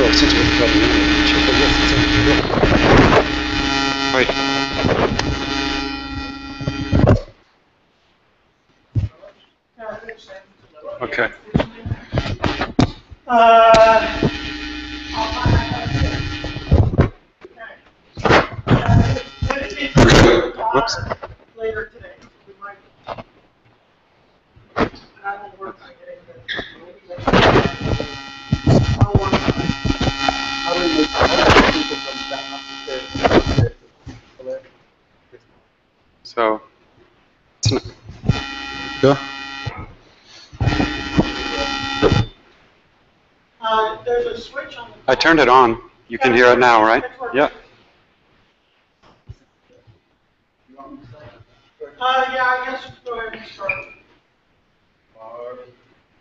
Well, since we're probably in it, check the yes, it's okay. Whoops. Later today, we might. I will work on getting this. How do we make people from that up to So, Go. There's a switch on the. I turned it on. You can hear it now, right? Yeah. Yeah, I guess go ahead and start.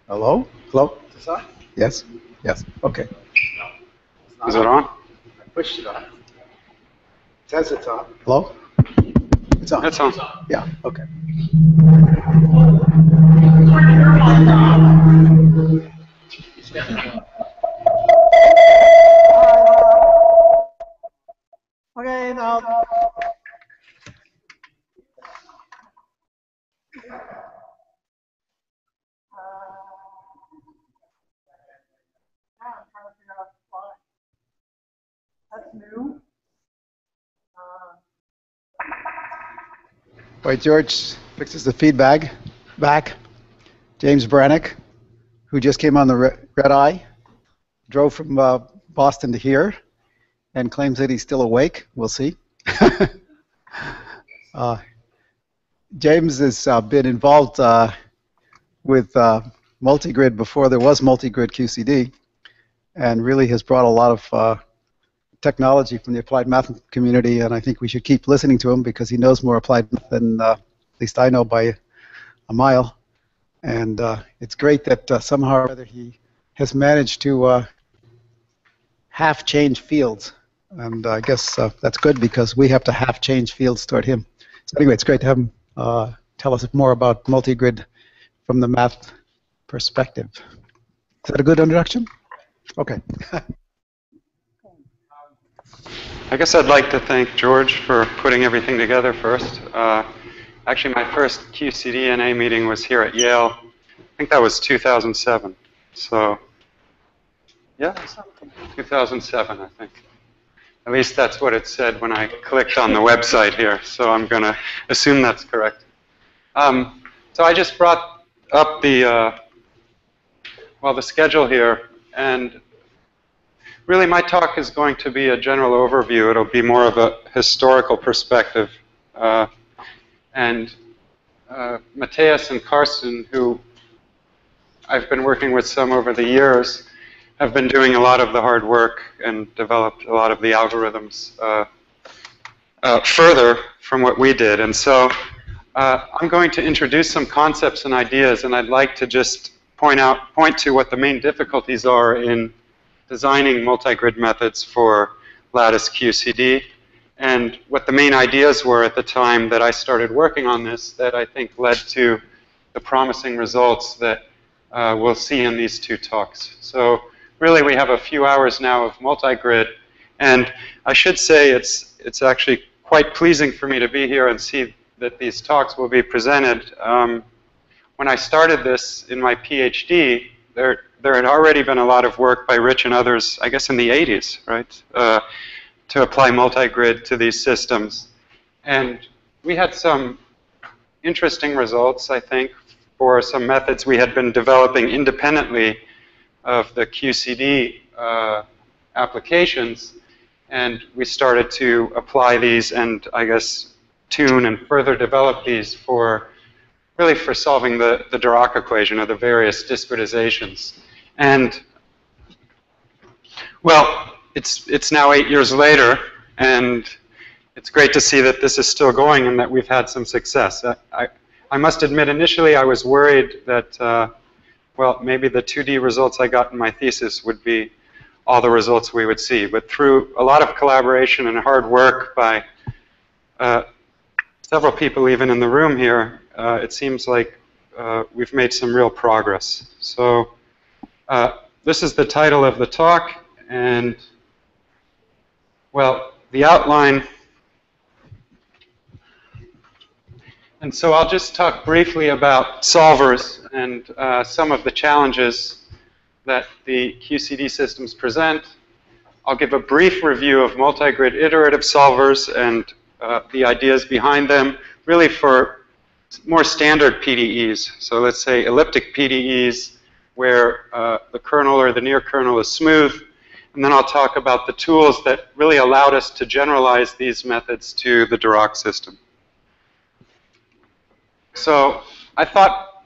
Hello? Hello? Is this on? Yes. Yes. Okay. Is it on? I pushed it on. It says it's on. Hello? It's on. It's on. Yeah. Okay. Okay, now. I'm trying to figure out why. That's new. Wait, George fixes the feedback back. James Brannick, who just came on the red eye, drove from Boston to here, and claims that he's still awake. We'll see. James has been involved with multigrid before there was multigrid QCD, and really has brought a lot of technology from the applied math community, and I think we should keep listening to him because he knows more applied math than at least I know by a mile. And it's great that somehow or other he has managed to half change fields, and I guess that's good because we have to half change fields toward him. So anyway, it's great to have him tell us more about multigrid from the math perspective. Is that a good introduction? Okay. I guess I'd like to thank George for putting everything together first. Actually, my first QCDNA meeting was here at Yale. I think that was 2007. So, yeah, 2007, I think. At least that's what it said when I clicked on the website here. So I'm going to assume that's correct. So I just brought up the schedule here, and really my talk is going to be a general overview. It'll be more of a historical perspective. And Matthias and Carsten, who I've been working with some over the years, have been doing a lot of the hard work and developed a lot of the algorithms further from what we did. And so I'm going to introduce some concepts and ideas, and I'd like to just point to what the main difficulties are in designing multi-grid methods for lattice QCD, and what the main ideas were at the time that I started working on this that I think led to the promising results that we'll see in these two talks. So really we have a few hours now of multi-grid, and I should say it's actually quite pleasing for me to be here and see that these talks will be presented. When I started this in my PhD, there had already been a lot of work by Rich and others, I guess in the 80s, right, to apply multi-grid to these systems. And we had some interesting results, I think, for some methods we had been developing independently of the QCD applications. And we started to apply these and, I guess, tune and further develop these for really for solving the Dirac equation or the various discretizations. And, well, it's now 8 years later, and it's great to see that this is still going and that we've had some success. I must admit, initially I was worried that, well, maybe the 2D results I got in my thesis would be all the results we would see. But through a lot of collaboration and hard work by several people even in the room here, it seems like we've made some real progress. So this is the title of the talk, And, well, the outline. And so I'll just talk briefly about solvers and some of the challenges that the QCD systems present. I'll give a brief review of multi-grid iterative solvers and the ideas behind them, really for more standard PDEs. So let's say elliptic PDEs where the kernel or the near kernel is smooth. And then I'll talk about the tools that really allowed us to generalize these methods to the Dirac system. So I thought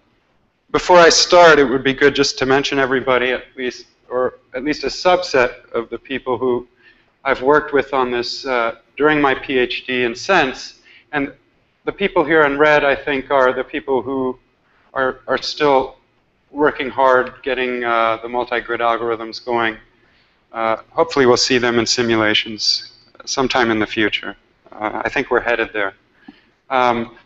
before I start, it would be good just to mention everybody, at least, or at least a subset of the people who I've worked with on this during my PhD and since. And the people here in red, I think, are the people who are still working hard getting the multi-grid algorithms going. Hopefully we'll see them in simulations sometime in the future. I think we're headed there.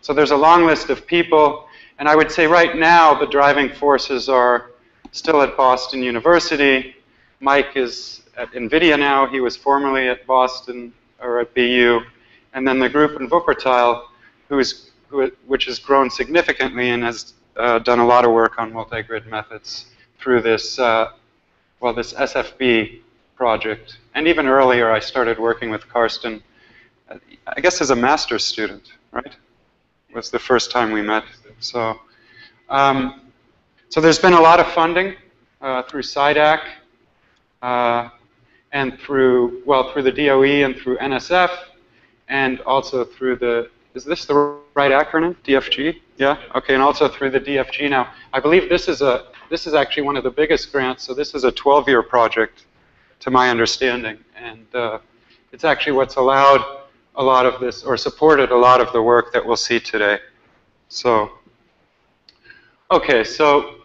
So there's a long list of people, and I would say right now the driving forces are still at Boston University. Mike is at NVIDIA now. He was formerly at Boston or at BU. And then the group in Wuppertal, which has grown significantly and has done a lot of work on multi-grid methods through this, well, this SFB project. And even earlier, I started working with Karsten, I guess as a master's student, right? It was the first time we met. So, so there's been a lot of funding through SIDAC and through, well, through the DOE and through NSF, and also through the, is this the right acronym? DFG? Yeah? Okay, and also through the DFG now. I believe this is actually one of the biggest grants, so this is a 12-year project, to my understanding. And it's actually what's allowed a lot of this, or supported a lot of the work that we'll see today. So, okay, so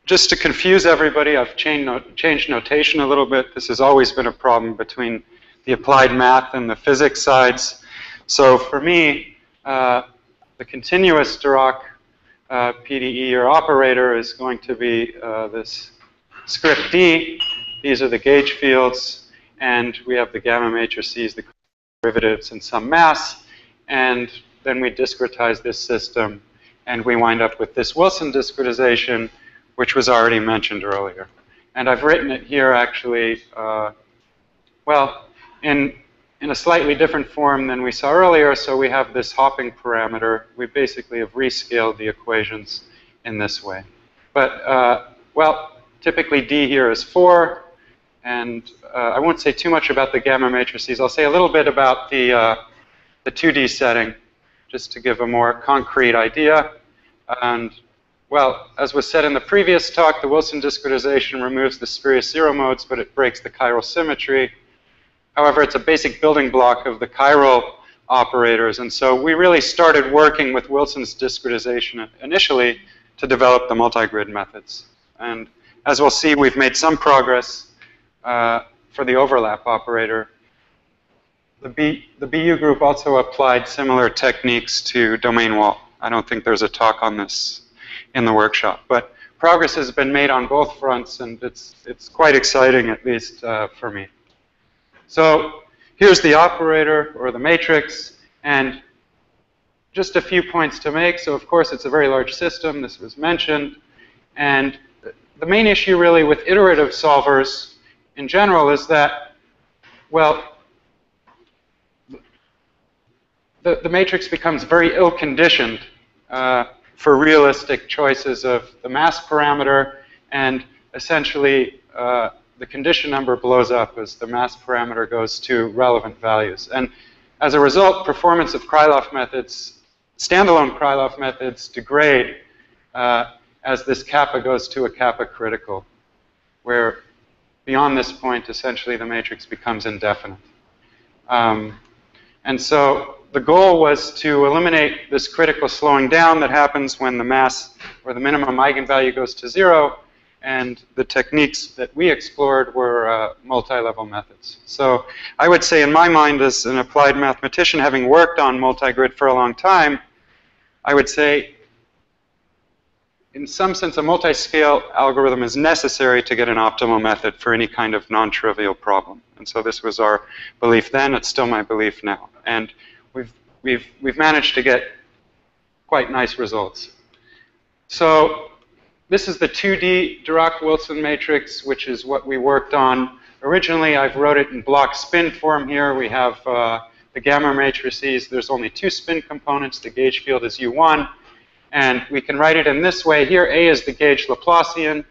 just to confuse everybody, I've changed notation a little bit. This has always been a problem between the applied math and the physics sides. So for me, the continuous Dirac PDE or operator is going to be this script D. These are the gauge fields, and we have the gamma matrices, the derivatives, and some mass. And then we discretize this system, and we wind up with this Wilson discretization, which was already mentioned earlier. And I've written it here actually, well, in a slightly different form than we saw earlier. So we have this hopping parameter. We basically have rescaled the equations in this way. But, well, typically D here is 4. And I won't say too much about the gamma matrices. I'll say a little bit about the 2D setting, just to give a more concrete idea. And, well, as was said in the previous talk, the Wilson discretization removes the spurious zero modes, but it breaks the chiral symmetry. However, it's a basic building block of the chiral operators. And so we really started working with Wilson's discretization initially to develop the multi-grid methods. And as we'll see, we've made some progress for the overlap operator. The BU group also applied similar techniques to domain wall. I don't think there's a talk on this in the workshop, but progress has been made on both fronts, and it's quite exciting, at least for me. So here's the operator, or the matrix, and just a few points to make. So of course, it's a very large system. This was mentioned. And the main issue really with iterative solvers in general is that, well, the matrix becomes very ill-conditioned for realistic choices of the mass parameter, and essentially the condition number blows up as the mass parameter goes to relevant values. And as a result, performance of Krylov methods, standalone Krylov methods, degrade as this kappa goes to a kappa critical, where beyond this point, essentially, the matrix becomes indefinite. And so the goal was to eliminate this critical slowing down that happens when the mass or the minimum eigenvalue goes to 0. And the techniques that we explored were multi-level methods. So I would say, in my mind, as an applied mathematician, having worked on multi-grid for a long time, I would say in some sense, a multi-scale algorithm is necessary to get an optimal method for any kind of non-trivial problem. And so this was our belief then. It's still my belief now. And we've managed to get quite nice results. So this is the 2D Dirac-Wilson matrix, which is what we worked on. Originally, I've wrote it in block spin form here. We have the gamma matrices. There's only 2 spin components. The gauge field is U1. And we can write it in this way. Here, A is the gauge Laplacian,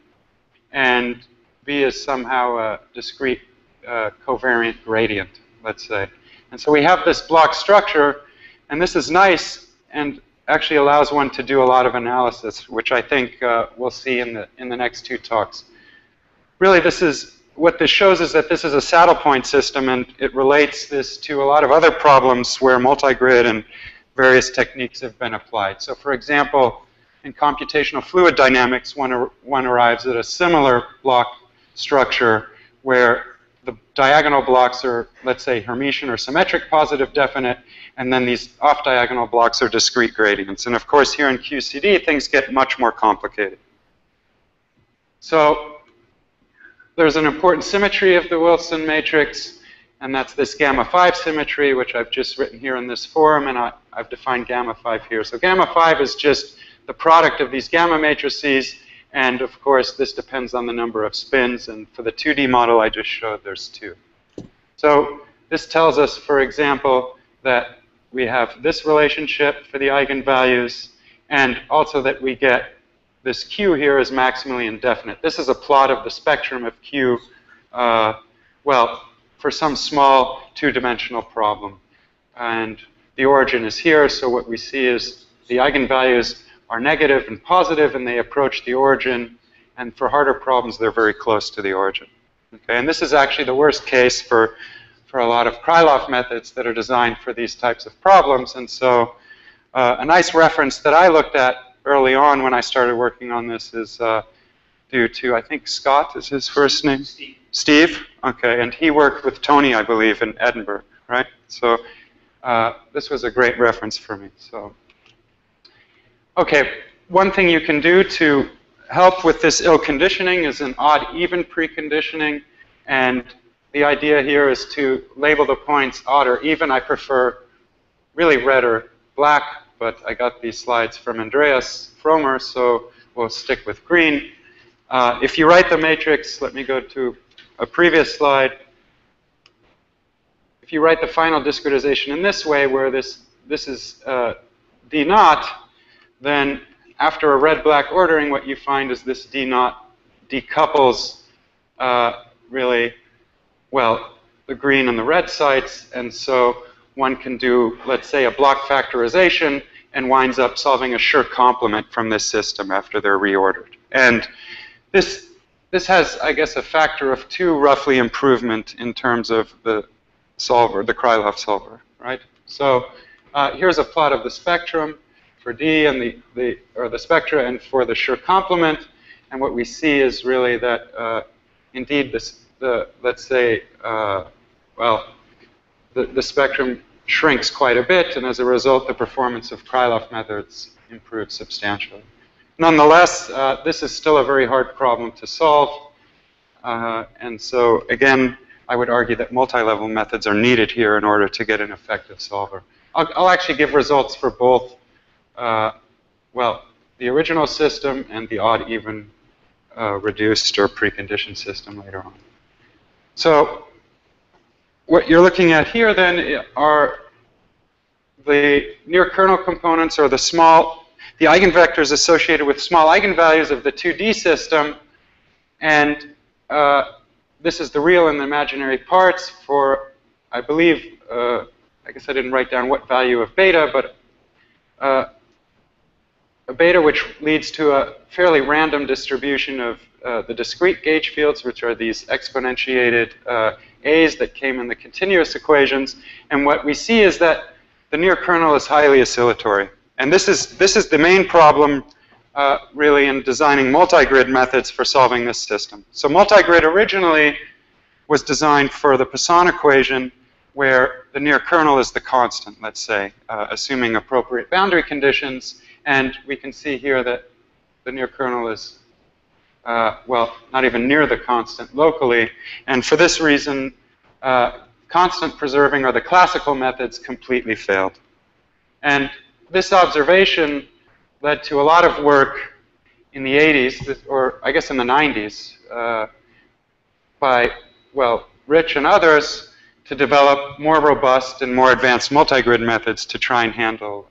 and B is somehow a discrete covariant gradient, let's say. And so we have this block structure, and this is nice and actually allows one to do a lot of analysis, which I think we'll see in the next 2 talks. Really, what this shows is that this is a saddle point system, and it relates this to a lot of other problems where multigrid and various techniques have been applied. So for example, in computational fluid dynamics, one arrives at a similar block structure where the diagonal blocks are, let's say, Hermitian or symmetric positive definite, and then these off-diagonal blocks are discrete gradients. And of course, here in QCD, things get much more complicated. So there's an important symmetry of the Wilson matrix, and that's this gamma 5 symmetry, which I've just written here in this form, and I've defined gamma 5 here. So gamma 5 is just the product of these gamma matrices, and of course, this depends on the number of spins, and for the 2D model I just showed, there's 2. So this tells us, for example, that we have this relationship for the eigenvalues, and also that we get this Q here is maximally indefinite. This is a plot of the spectrum of Q, well, for some small 2-dimensional problem. And the origin is here, so what we see is the eigenvalues are negative and positive, and they approach the origin. And for harder problems, they're very close to the origin. Okay, and this is actually the worst case for a lot of Krylov methods that are designed for these types of problems. And so a nice reference that I looked at early on when I started working on this is due to, I think Scott is his first name? Steve? Okay, and he worked with Tony, I believe, in Edinburgh, right? So this was a great reference for me. So, okay, one thing you can do to help with this ill conditioning is an odd-even preconditioning, and the idea here is to label the points odd or even. I prefer really red or black, but I got these slides from Andreas Fromer, so we'll stick with green. If you write the matrix, let me go to a previous slide. If you write the final discretization in this way, where this is D naught, then after a red-black ordering, what you find is this D naught decouples really, well, the green and the red sites, and so one can do, let's say, a block factorization and winds up solving a Schur complement from this system after they're reordered. And this has, I guess, a factor of 2 roughly improvement in terms of the solver, the Krylov solver, right? So here's a plot of the spectrum for D and the spectra and for the Schur complement. And what we see is really that indeed let's say, well, the spectrum shrinks quite a bit, and as a result, the performance of Krylov methods improves substantially. Nonetheless, this is still a very hard problem to solve, and so again, I would argue that multi-level methods are needed here in order to get an effective solver. I'll actually give results for both, well, the original system and the odd-even reduced or preconditioned system later on. So what you're looking at here then are the near kernel components, or the eigenvectors associated with small eigenvalues of the 2D system, and this is the real and the imaginary parts for, I believe, I guess I didn't write down what value of beta, but a beta which leads to a fairly random distribution of the discrete gauge fields, which are these exponentiated A's that came in the continuous equations. And what we see is that the near kernel is highly oscillatory. And this is the main problem really in designing multigrid methods for solving this system. So multigrid originally was designed for the Poisson equation, where the near kernel is the constant, let's say, assuming appropriate boundary conditions. And we can see here that the near kernel is, well, not even near the constant locally. And for this reason, constant preserving or the classical methods completely failed. And this observation led to a lot of work in the 80s, or I guess in the 90s, by, well, Rich and others to develop more robust and more advanced multi-grid methods to try and handle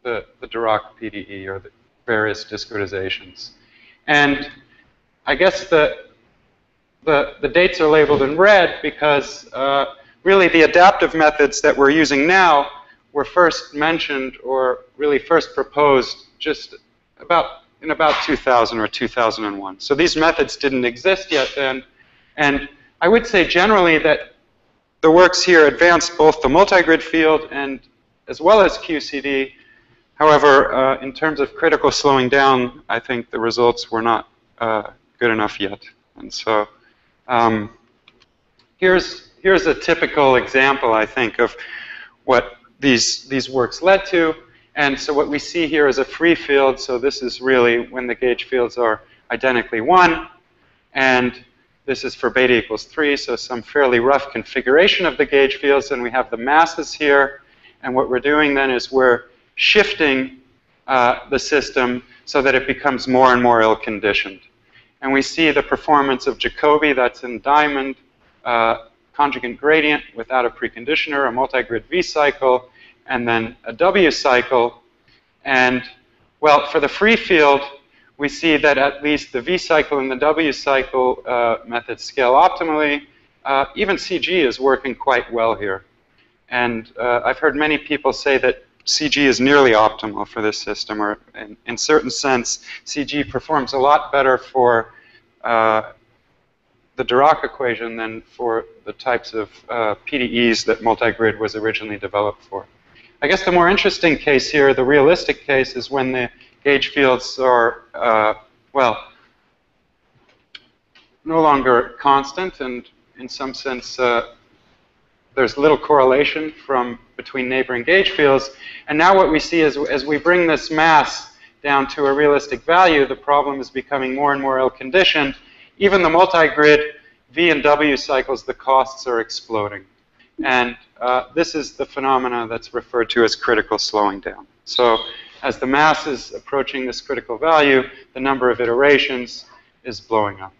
the Dirac PDE or the various discretizations. And I guess the dates are labeled in red because really the adaptive methods that we're using now were first mentioned or really first proposed just in about 2000 or 2001. So these methods didn't exist yet then. And I would say generally that the works here advanced both the multi-grid field and as well as QCD. However, in terms of critical slowing down, I think the results were not good enough yet. And so here's a typical example, I think, of what these works led to. And so what we see here is a free field. So this is really when the gauge fields are identically 1. And this is for beta equals 3, so some fairly rough configuration of the gauge fields. And we have the masses here. And what we're doing then is we're shifting the system so that it becomes more and more ill-conditioned. And we see the performance of Jacobi, that's in diamond, conjugate gradient without a preconditioner, a multi-grid V cycle, and then a W cycle. And, well, for the free field, we see that at least the V cycle and the W cycle methods scale optimally. Even CG is working quite well here. And I've heard many people say that CG is nearly optimal for this system, or in certain sense, CG performs a lot better for the Dirac equation than for the types of PDEs that multi-grid was originally developed for. I guess the more interesting case here, the realistic case, is when the gauge fields are, well, no longer constant, and in some sense, there's little correlation between neighboring gauge fields. And now what we see is as we bring this mass down to a realistic value, the problem is becoming more and more ill-conditioned. Even the multi-grid V and W cycles, the costs are exploding. And this is the phenomena that's referred to as critical slowing down. So as the mass is approaching this critical value, the number of iterations is blowing up.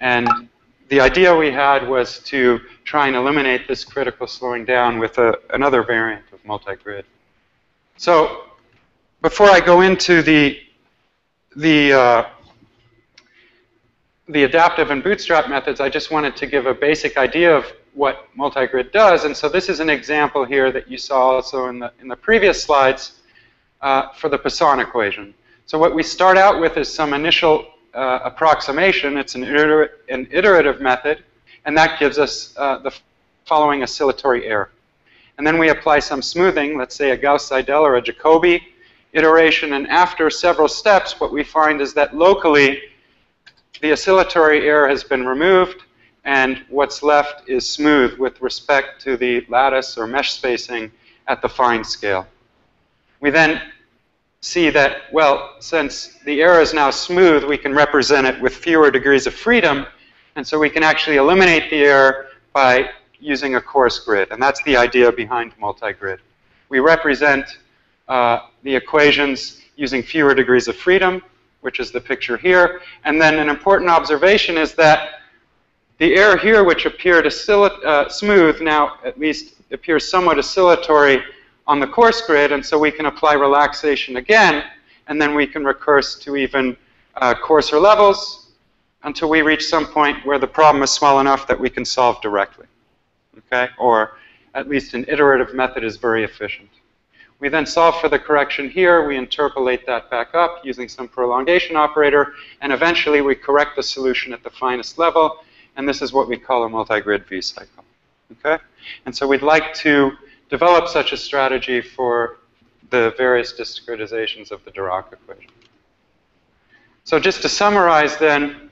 And the idea we had was to try and eliminate this critical slowing down with another variant of multi-grid. So before I go into the adaptive and bootstrap methods, I just wanted to give a basic idea of what multi-grid does. And so this is an example here that you saw also in the previous slides for the Poisson equation. So what we start out with is some initial approximation. It's an iterative method, and that gives us the following oscillatory error. And then we apply some smoothing, let's say a Gauss-Seidel or a Jacobi iteration, and after several steps, what we find is that locally, the oscillatory error has been removed, and what's left is smooth with respect to the lattice or mesh spacing at the fine scale. We then see that, well, since the error is now smooth, we can represent it with fewer degrees of freedom, and so we can actually eliminate the error by using a coarse grid, and that's the idea behind multi-grid. We represent the equations using fewer degrees of freedom, which is the picture here, and then an important observation is that the error here, which appeared smooth, now at least appears somewhat oscillatory on the coarse grid, and so we can apply relaxation again, and then we can recurse to even coarser levels until we reach some point where the problem is small enough that we can solve directly, okay? Or at least an iterative method is very efficient. We then solve for the correction here, we interpolate that back up using some prolongation operator, and eventually we correct the solution at the finest level, and this is what we call a multi-grid V cycle, okay? And so we'd like to develop such a strategy for the various discretizations of the Dirac equation. So just to summarize then,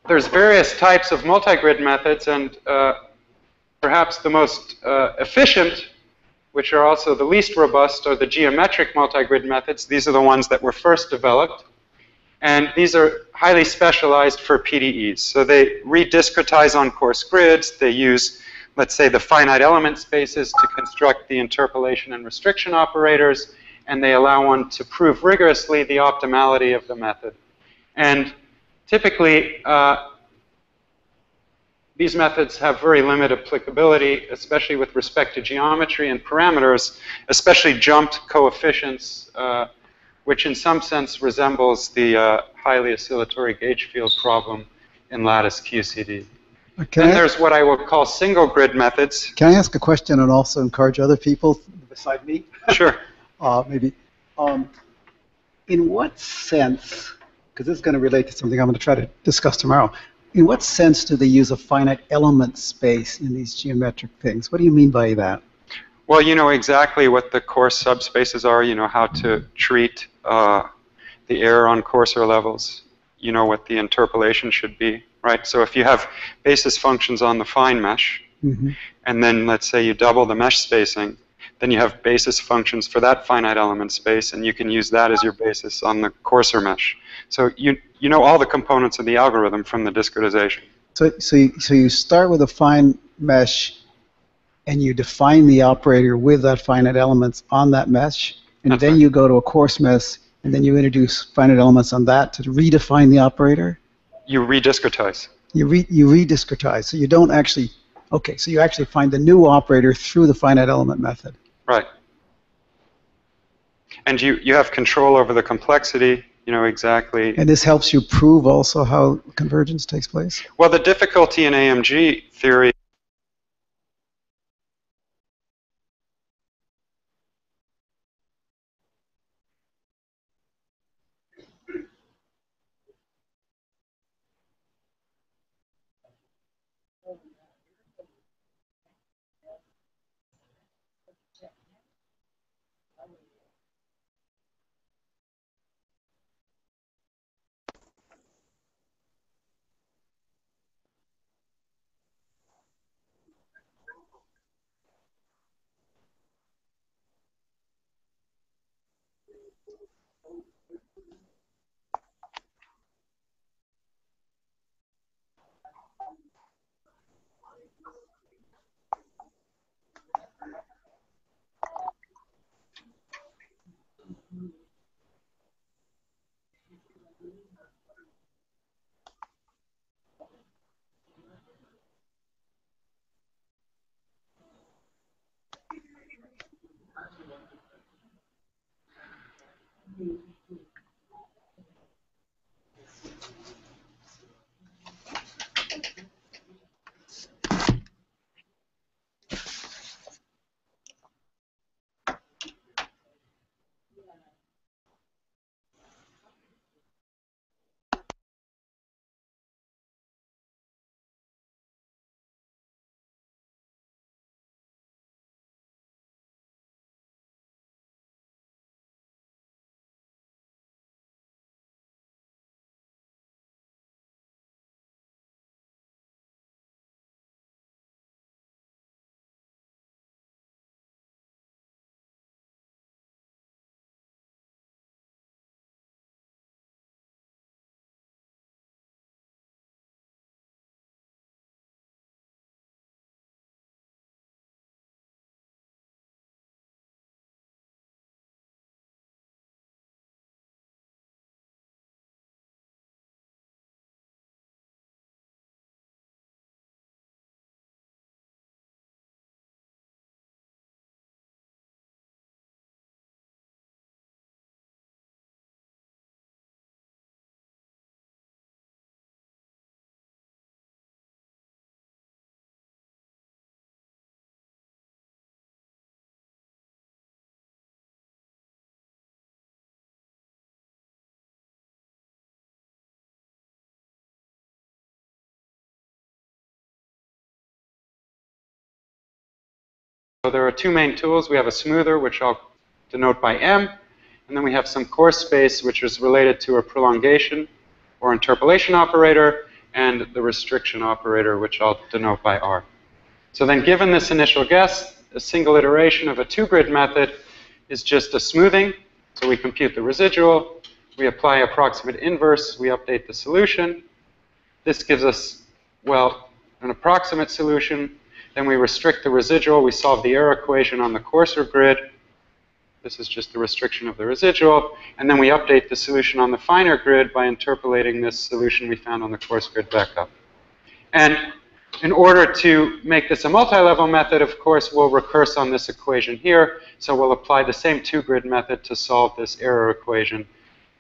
there's various types of multi-grid methods, and perhaps the most efficient which are also the least robust, are the geometric multigrid methods. These are the ones that were first developed. And these are highly specialized for PDEs. So they rediscretize on coarse grids. They use, let's say, the finite element spaces to construct the interpolation and restriction operators. And they allow one to prove rigorously the optimality of the method. And typically, these methods have very limited applicability, especially with respect to geometry and parameters, especially jumped coefficients, which in some sense resembles the highly oscillatory gauge field problem in lattice QCD. Okay. Then there's what I will call single grid methods. Can I ask a question and also encourage other people beside me? Sure. Maybe. In what sense, because this is going to relate to something I'm going to try to discuss tomorrow, in what sense do they use a finite element space in these geometric things? What do you mean by that? Well, you know exactly what the coarse subspaces are. You know how to treat the error on coarser levels. You know what the interpolation should be, right? So if you have basis functions on the fine mesh, and then let's say you double the mesh spacing, then you have basis functions for that finite element space, and you can use that as your basis on the coarser mesh. So you know all the components of the algorithm from the discretization. So you start with a fine mesh, and you define the operator with that finite elements on that mesh, and then you go to a coarse mesh, and then you introduce finite elements on that to redefine the operator? You rediscretize. You rediscretize. So you don't actually, okay, so you actually find the new operator through the finite element method. Right. And you have control over the complexity, you know exactly. And this helps you prove also how convergence takes place? Well, the difficulty in AMG theory So there are two main tools. We have a smoother, which I'll denote by M, and then we have some coarse space, which is related to a prolongation or interpolation operator, and the restriction operator, which I'll denote by R. So then given this initial guess, a single iteration of a two-grid method is just a smoothing. So we compute the residual, we apply approximate inverse, we update the solution. This gives us, well, an approximate solution. Then we restrict the residual. We solve the error equation on the coarser grid. This is just the restriction of the residual. And then we update the solution on the finer grid by interpolating this solution we found on the coarse grid back up. And in order to make this a multi-level method, of course, we'll recurse on this equation here. So we'll apply the same two-grid method to solve this error equation.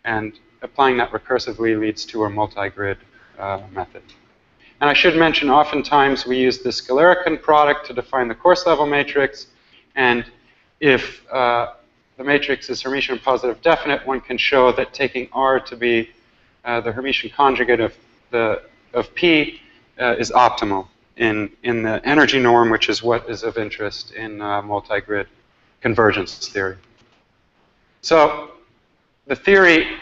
And applying that recursively leads to a multi-grid method. And I should mention, oftentimes we use the Scalarican product to define the coarse level matrix. And if the matrix is Hermitian positive definite, one can show that taking R to be the Hermitian conjugate of P is optimal in the energy norm, which is what is of interest in multi-grid convergence theory. So the theory,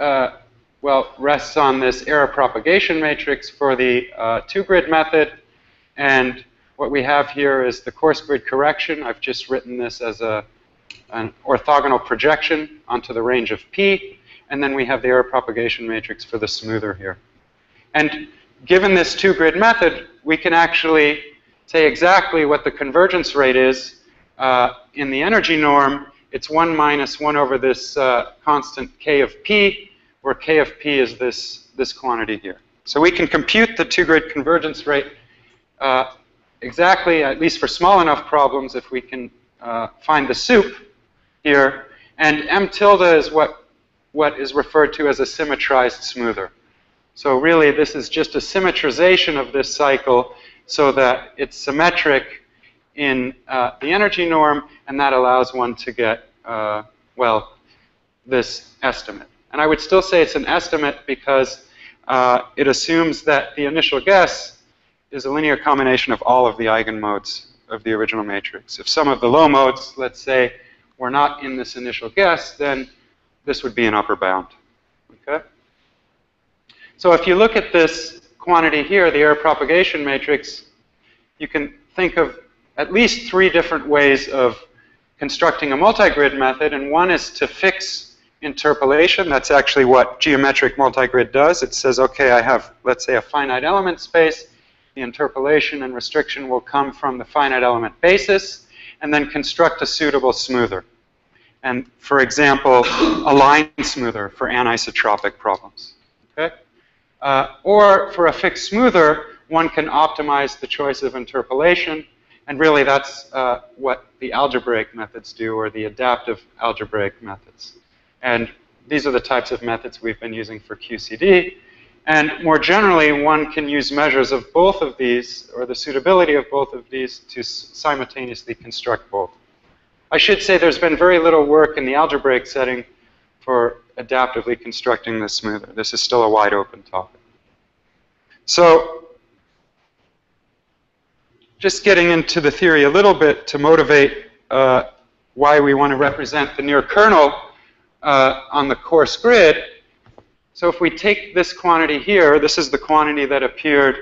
well, rests on this error propagation matrix for the two-grid method. And what we have here is the coarse grid correction. I've just written this as an orthogonal projection onto the range of P. And then we have the error propagation matrix for the smoother here. And given this two-grid method, we can actually say exactly what the convergence rate is in the energy norm. It's 1 minus 1 over this constant k of p, where k of p is this quantity here. So we can compute the two-grid convergence rate exactly, at least for small enough problems, if we can find the soup here. And m tilde is what is referred to as a symmetrized smoother. So really, this is just a symmetrization of this cycle so that it's symmetric in the energy norm, and that allows one to get, well, this estimate. And I would still say it's an estimate because it assumes that the initial guess is a linear combination of all of the eigenmodes of the original matrix. If some of the low modes, let's say, were not in this initial guess, then this would be an upper bound. Okay? So if you look at this quantity here, the error propagation matrix, you can think of at least 3 different ways of constructing a multi-grid method. And one is to fix interpolation. That's actually what geometric multi-grid does. It says, okay, I have, let's say, a finite element space. The interpolation and restriction will come from the finite element basis, and then construct a suitable smoother. And for example, a line smoother for anisotropic problems. Okay? Or for a fixed smoother, one can optimize the choice of interpolation. And really, that's what the algebraic methods do, or the adaptive algebraic methods. And these are the types of methods we've been using for QCD. And more generally, one can use measures of both of these, or the suitability of both of these, to simultaneously construct both. I should say there's been very little work in the algebraic setting for adaptively constructing the smoother. This is still a wide open topic. So just getting into the theory a little bit to motivate why we want to represent the near kernel on the coarse grid. So if we take this quantity here, this is the quantity that appeared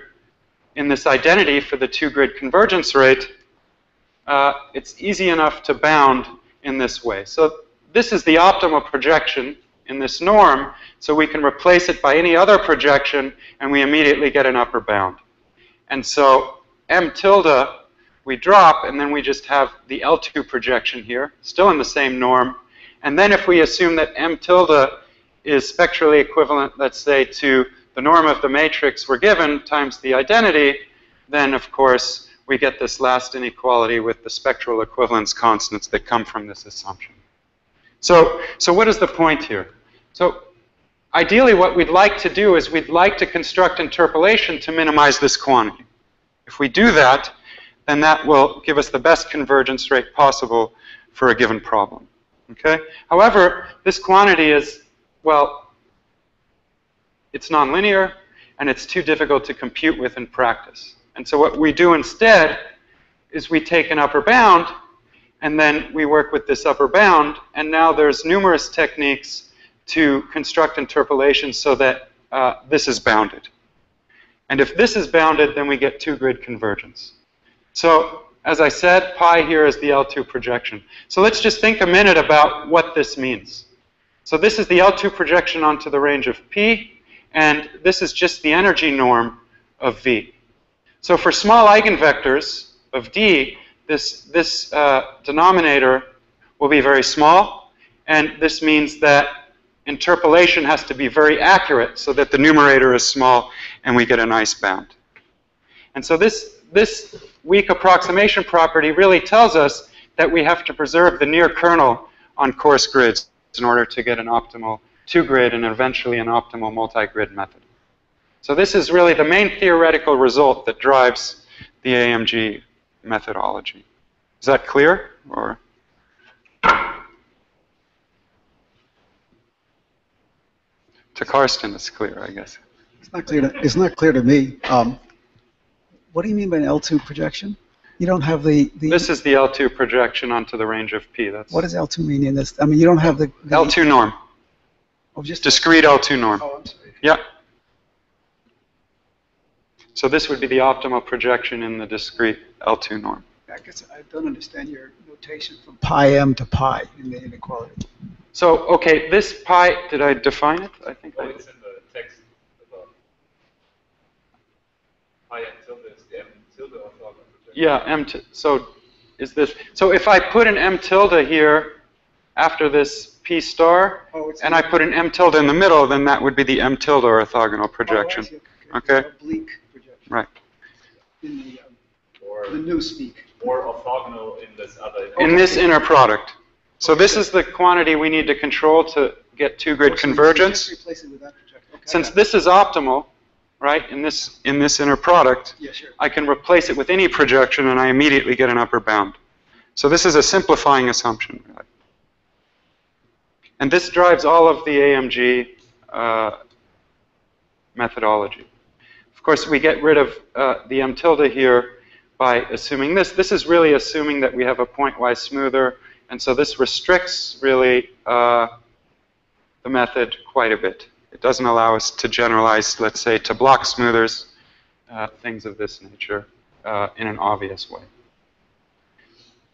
in this identity for the two-grid convergence rate, it's easy enough to bound in this way. So this is the optimal projection in this norm, so we can replace it by any other projection, and we immediately get an upper bound. And so m tilde we drop, and then we just have the L2 projection here, still in the same norm. And then if we assume that m tilde is spectrally equivalent, let's say, to the norm of the matrix we're given times the identity, then, of course, we get this last inequality with the spectral equivalence constants that come from this assumption. So what is the point here? So ideally, what we'd like to do is we'd like to construct interpolation to minimize this quantity. If we do that, then that will give us the best convergence rate possible for a given problem. Okay? However, this quantity is, well, it's nonlinear, and it's too difficult to compute with in practice. And so what we do instead is we take an upper bound, and then we work with this upper bound, and now there's numerous techniques to construct interpolation so that this is bounded. And if this is bounded, then we get two-grid convergence. So as I said, pi here is the L2 projection. So let's just think a minute about what this means. So this is the L2 projection onto the range of P, and this is just the energy norm of V. So for small eigenvectors of D, this denominator will be very small, and this means that interpolation has to be very accurate so that the numerator is small and we get a nice bound. And so this weak approximation property really tells us that we have to preserve the near kernel on coarse grids in order to get an optimal two-grid and eventually an optimal multi-grid method. So this is really the main theoretical result that drives the AMG methodology. Is that clear? Or to Karsten, it's clear, I guess. It's not clear to me. What do you mean by an L2 projection? You don't have the This is the L2 projection onto the range of P. That's what does L2 mean in this? I mean, you don't have the L2 norm. Oh, just Discrete L2 norm. Oh, I'm sorry. Yeah. So this would be the optimal projection in the discrete L2 norm. I guess I don't understand your notation from pi m to pi in the inequality. So, okay, this pi, did I define it? I think I did. It's in the text above. Pi m tilde is the m tilde orthogonal projection. Yeah, so is this, so if I put an m tilde here after this p star, and I put an m tilde in the middle, then that would be the m tilde orthogonal projection. Okay? Oblique projection. Right. In Or the new speak. more orthogonal in this other. In this inner product. So this is the quantity we need to control to get two-grid convergence. Just replace it with that projection. Okay. Since this is optimal, right, in this inner product, Yeah, sure. I can replace it with any projection and I immediately get an upper bound. So this is a simplifying assumption. Really. And this drives all of the AMG methodology. Of course, we get rid of the m tilde here by assuming this. This is really assuming that we have a pointwise smoother, and so this restricts really the method quite a bit. It doesn't allow us to generalize, let's say, to block smoothers, things of this nature, in an obvious way.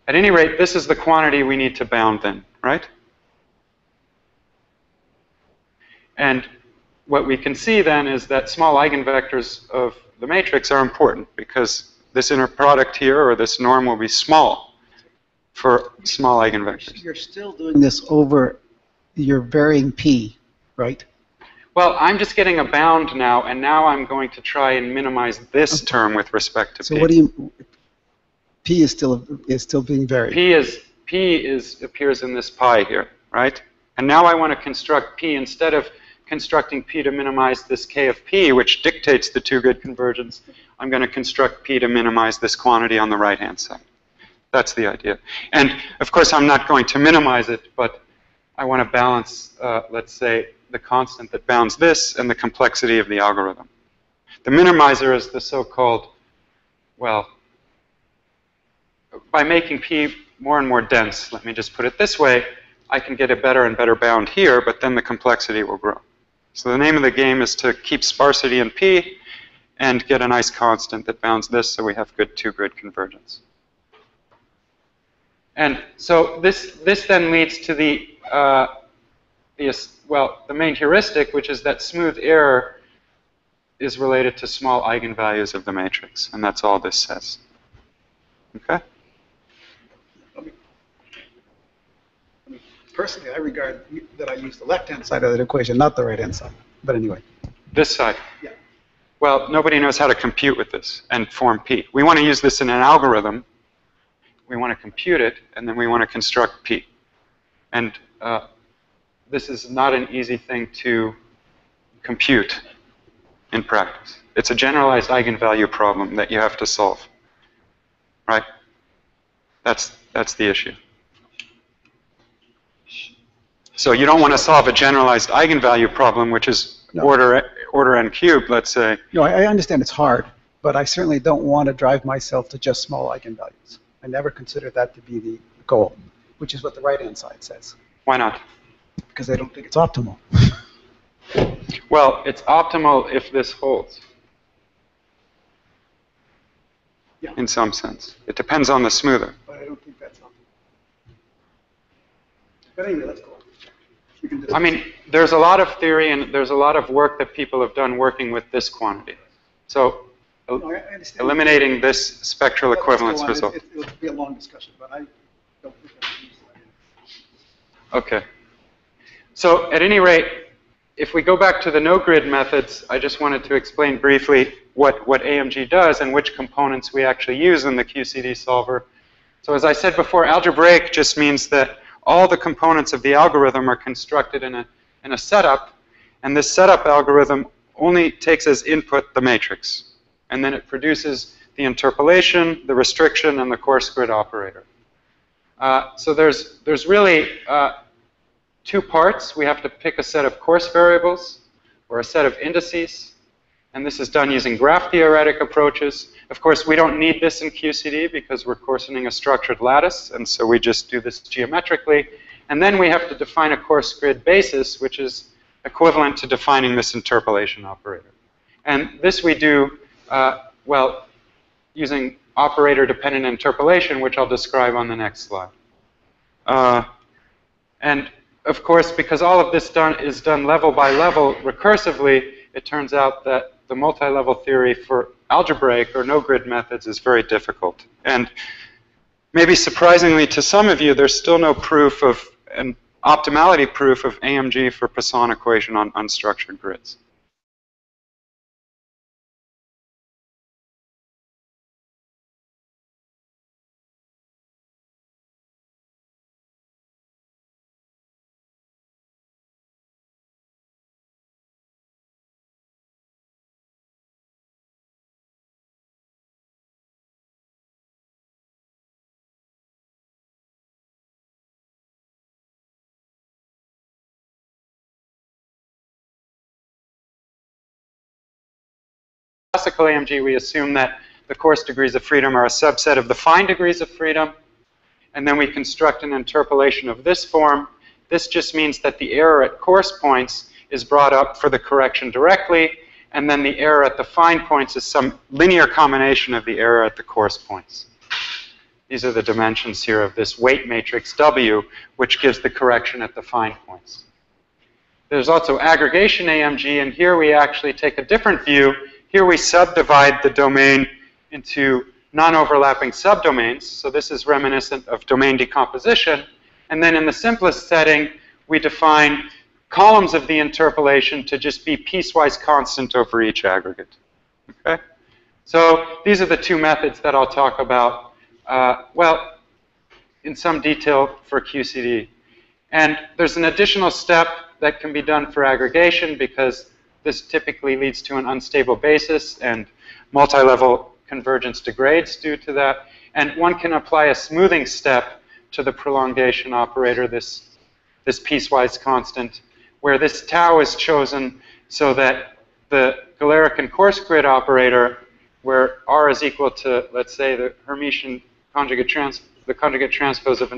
At any rate, this is the quantity we need to bound then, right? And what we can see then is that small eigenvectors of the matrix are important because this inner product here, or this norm, will be small for small eigenvectors. You're still doing this over your varying p, right? Well, I'm just getting a bound now, and now I'm going to try and minimize this term with respect to So p. what do you? P is still being varied. P appears in this pi here, right? And now I want to construct p instead of constructing p to minimize this k of p, which dictates the two-grid convergence. I'm going to construct p to minimize this quantity on the right-hand side. That's the idea. And of course, I'm not going to minimize it, but I want to balance, let's say, the constant that bounds this and the complexity of the algorithm. The minimizer is the so-called, well, by making p more and more dense, let me just put it this way, I can get a better and better bound here, but then the complexity will grow. So the name of the game is to keep sparsity in p and get a nice constant that bounds this so we have good two-grid convergence. And so this then leads to the main heuristic, which is that smooth error is related to small eigenvalues of the matrix, and that's all this says. Okay? Personally, I regard that I use the left-hand side of the equation, not the right-hand side. But anyway. This side? Yeah. Well, nobody knows how to compute with this and form p. We want to use this in an algorithm. We want to compute it, and then we want to construct p. And this is not an easy thing to compute in practice. It's a generalized eigenvalue problem that you have to solve. Right? That's the issue. So you don't want to solve a generalized eigenvalue problem, which is order n cubed, let's say. No, I understand it's hard, but I certainly don't want to drive myself to just small eigenvalues. I never considered that to be the goal, which is what the right-hand side says. Why not? Because I don't think it's optimal. Well, it's optimal if this holds. Yeah. in some sense. It depends on the smoother. But I don't think that's something. But anyway, let's go on. You can I mean, there's a lot of theory and there's a lot of work that people have done working with this quantity. So No, I understand. eliminating this spectral Let's go equivalence on. result. It'll be a long discussion, but I don't think I can use that. Okay. So at any rate, if we go back to the no-grid methods, I just wanted to explain briefly what AMG does and which components we actually use in the QCD solver. So as I said before, algebraic just means that all the components of the algorithm are constructed in a setup, and this setup algorithm only takes as input the matrix. And then it produces the interpolation, the restriction, and the coarse grid operator. So there's really two parts. We have to pick a set of coarse variables or a set of indices. And this is done using graph theoretic approaches. Of course, we don't need this in QCD because we're coarsening a structured lattice. And so we just do this geometrically. And then we have to define a coarse grid basis, which is equivalent to defining this interpolation operator. And this we do, well, using operator-dependent interpolation, which I'll describe on the next slide. And of course, because all of this is done level by level recursively, it turns out that the multi-level theory for algebraic or no-grid methods is very difficult. And maybe surprisingly to some of you, there's still no proof of, an optimality proof of AMG for Poisson equation on unstructured grids. Classical AMG, we assume that the coarse degrees of freedom are a subset of the fine degrees of freedom, and then we construct an interpolation of this form. This just means that the error at coarse points is brought up for the correction directly, and then the error at the fine points is some linear combination of the error at the coarse points. These are the dimensions here of this weight matrix W, which gives the correction at the fine points. There's also aggregation AMG, and here we actually take a different view. Here we subdivide the domain into non-overlapping subdomains. So this is reminiscent of domain decomposition. And then in the simplest setting, we define columns of the interpolation to just be piecewise constant over each aggregate. Okay? So these are the two methods that I'll talk about, well, in some detail for QCD. And there's an additional step that can be done for aggregation because this typically leads to an unstable basis, and multi-level convergence degrades due to that. And one can apply a smoothing step to the prolongation operator, this piecewise constant, where this tau is chosen so that the Galerkin coarse grid operator, where R is equal to, let's say, the Hermitian conjugate transpose of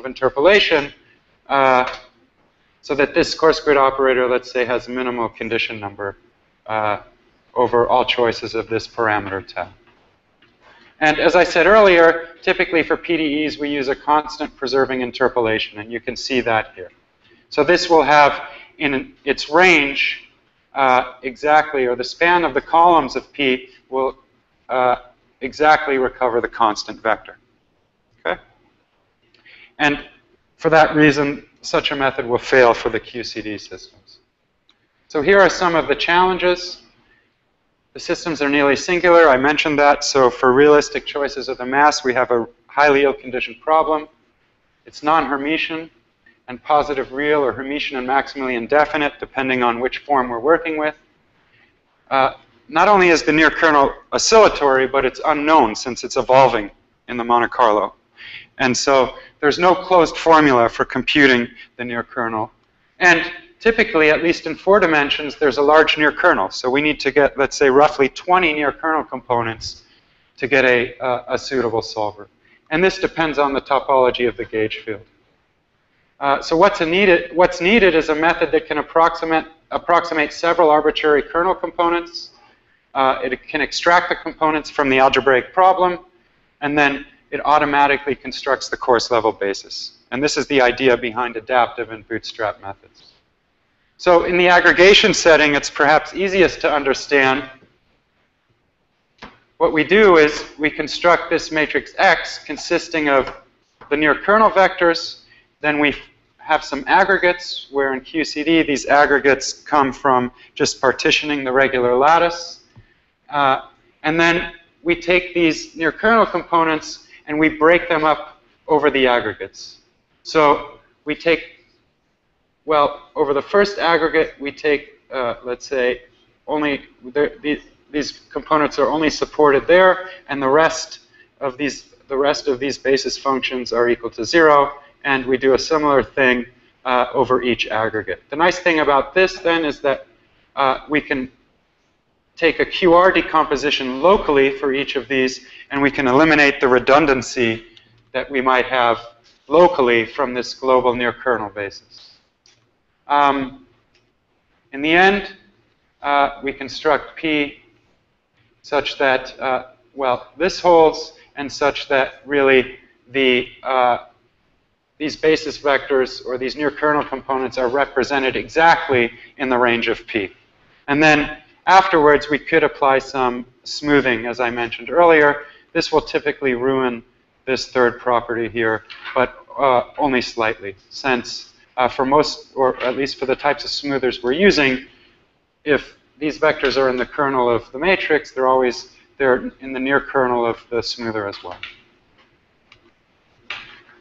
interpolation, so that this coarse grid operator, let's say, has minimal condition number over all choices of this parameter tau. And as I said earlier, typically for PDEs, we use a constant preserving interpolation, and you can see that here. So this will have in its range exactly, or the span of the columns of P will exactly recover the constant vector. Okay? And for that reason, such a method will fail for the QCD systems. So here are some of the challenges. The systems are nearly singular. I mentioned that. So for realistic choices of the mass, we have a highly ill-conditioned problem. It's non-Hermitian and positive real or Hermitian and maximally indefinite, depending on which form we're working with. Not only is the near kernel oscillatory, but it's unknown since it's evolving in the Monte Carlo. And so there's no closed formula for computing the near kernel. And typically, at least in 4 dimensions, there's a large near kernel. So we need to get, let's say, roughly 20 near kernel components to get a suitable solver. And this depends on the topology of the gauge field. So what's needed is a method that can approximate several arbitrary kernel components. It can extract the components from the algebraic problem, and then it automatically constructs the course level basis. And this is the idea behind adaptive and bootstrap methods. So in the aggregation setting, it's perhaps easiest to understand. What we do is we construct this matrix X consisting of the near kernel vectors. Then we have some aggregates, where in QCD these aggregates come from just partitioning the regular lattice. And then we take these near kernel components and we break them up over the aggregates. So we take, well, over the first aggregate, we take, let's say, only these components are only supported there, and the rest of these basis functions are equal to 0, and we do a similar thing over each aggregate. The nice thing about this, then, is that we can take a QR decomposition locally for each of these, and we can eliminate the redundancy that we might have locally from this global near kernel basis. In the end, we construct P such that, well, this holds, and such that really these basis vectors, or these near kernel components, are represented exactly in the range of P. And then afterwards, we could apply some smoothing, as I mentioned earlier. This will typically ruin this third property here, but only slightly, since for most, or at least for the types of smoothers we're using, if these vectors are in the kernel of the matrix, they're in the near kernel of the smoother as well.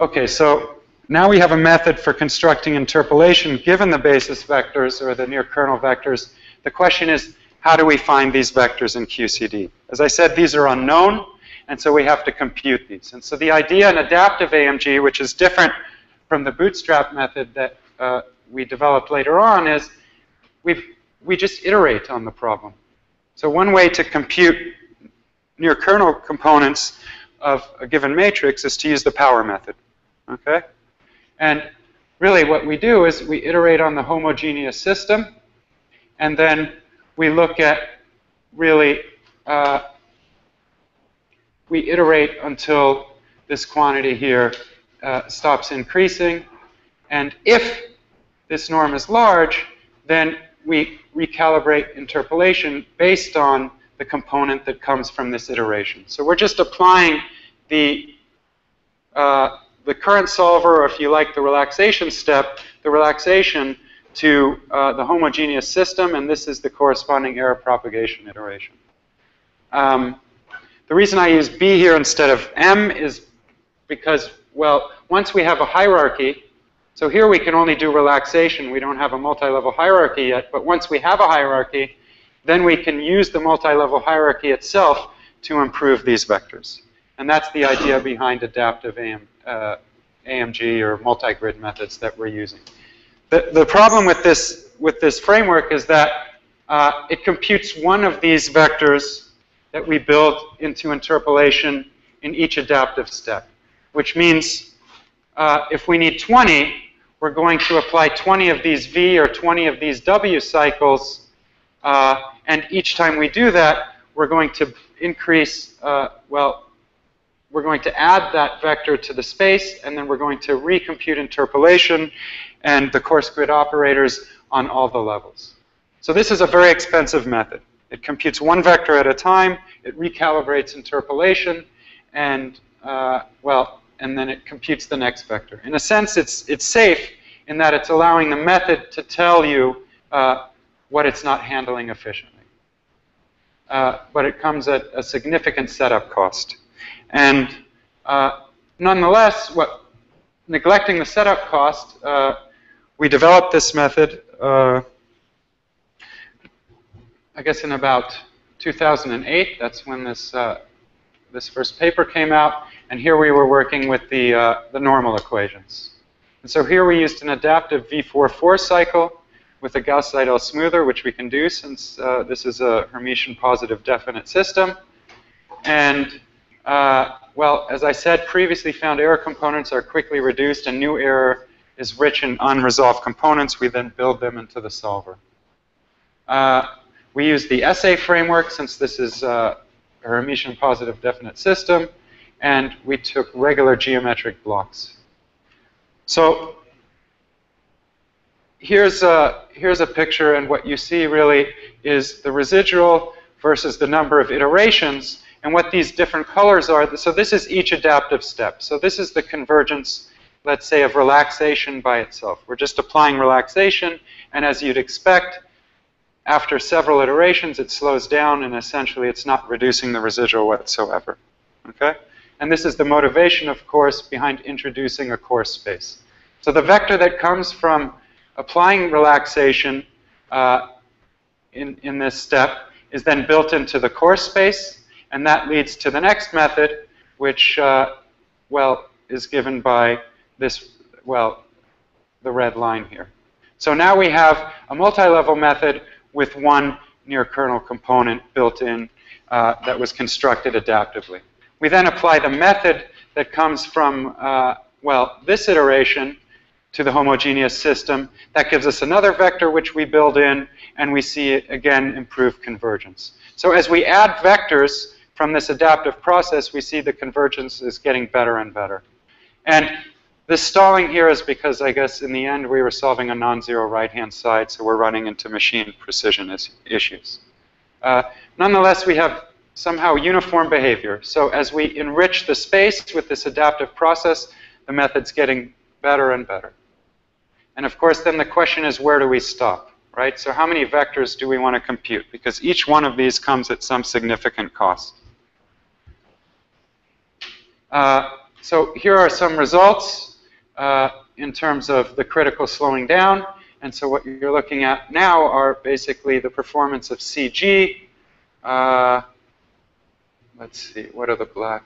Okay, so now we have a method for constructing interpolation given the basis vectors, or the near kernel vectors. The question is, how do we find these vectors in QCD? As I said, these are unknown, and so we have to compute these. And so the idea in adaptive AMG, which is different from the bootstrap method that we developed later on, is we just iterate on the problem. So one way to compute near kernel components of a given matrix is to use the power method. Okay? And really what we do is we iterate on the homogeneous system, and then we look at really, we iterate until this quantity here stops increasing. And if this norm is large, then we recalibrate interpolation based on the component that comes from this iteration. So we're just applying the current solver, or if you like, the relaxation step, the relaxation to the homogeneous system, and this is the corresponding error propagation iteration. The reason I use B here instead of M is because, well, once we have a hierarchy, so here we can only do relaxation. We don't have a multi-level hierarchy yet, but once we have a hierarchy, then we can use the multi-level hierarchy itself to improve these vectors. And that's the idea behind adaptive AMG, or multi-grid methods that we're using. The problem with this framework is that it computes one of these vectors that we build into interpolation in each adaptive step, which means if we need 20, we're going to apply 20 of these V or 20 of these W cycles, and each time we do that, we're going to increase, well, we're going to add that vector to the space, and then we're going to recompute interpolation and the coarse grid operators on all the levels. So this is a very expensive method. It computes one vector at a time, it recalibrates interpolation, and well, and then it computes the next vector. In a sense, it's safe in that it's allowing the method to tell you what it's not handling efficiently. But it comes at a significant setup cost. And nonetheless, neglecting the setup cost, we developed this method, I guess in about 2008. That's when this first paper came out. And here we were working with the normal equations. And so here we used an adaptive V4-4 cycle with a Gauss-Seidel smoother, which we can do since this is a Hermitian positive definite system. And well, as I said, previously found error components are quickly reduced, and new error is rich in unresolved components. We then build them into the solver. We use the SA framework since this is a Hermitian positive definite system, and we took regular geometric blocks. So here's a picture, and what you see really is the residual versus the number of iterations, and what these different colors are. So this is each adaptive step. So this is the convergence, let's say, of relaxation by itself. We're just applying relaxation, and as you'd expect, after several iterations, it slows down, and essentially it's not reducing the residual whatsoever. Okay? And this is the motivation, of course, behind introducing a coarse space. So the vector that comes from applying relaxation in this step is then built into the coarse space, and that leads to the next method, which, well, is given by this, well, the red line here. So now we have a multi-level method with one near-kernel component built in that was constructed adaptively. We then apply the method that comes from, well, this iteration to the homogeneous system. That gives us another vector which we build in, and we see, again, improved convergence. So as we add vectors from this adaptive process, we see the convergence is getting better and better. And this stalling here is because, I guess, in the end, we were solving a non-zero right-hand side, so we're running into machine precision issues. Nonetheless, we have somehow uniform behavior. So as we enrich the space with this adaptive process, the method's getting better and better. And of course, then the question is, where do we stop, right? So how many vectors do we want to compute? Because each one of these comes at some significant cost. So here are some results in terms of the critical slowing down. And so what you're looking at now are basically the performance of CG. Let's see, what are the black?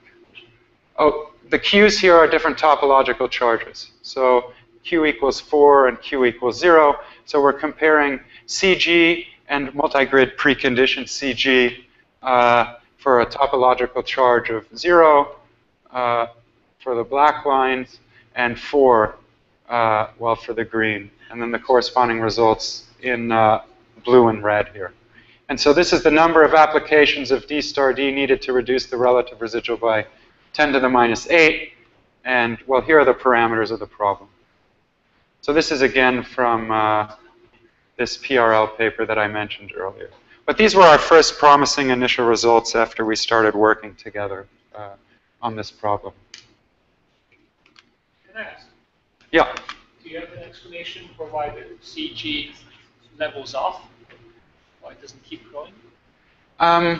Oh, the Q's here are different topological charges. So Q equals 4 and Q equals 0. So we're comparing CG and multi-grid preconditioned CG for a topological charge of 0 for the black lines, and 4, well, for the green. And then the corresponding results in blue and red here. And so this is the number of applications of D star D needed to reduce the relative residual by 10 to the minus 8. And, well, here are the parameters of the problem. So this is, again, from this PRL paper that I mentioned earlier. But these were our first promising initial results after we started working together on this problem. Can I ask? Yeah. Do you have an explanation for why the CG levels off? Why it doesn't keep growing? I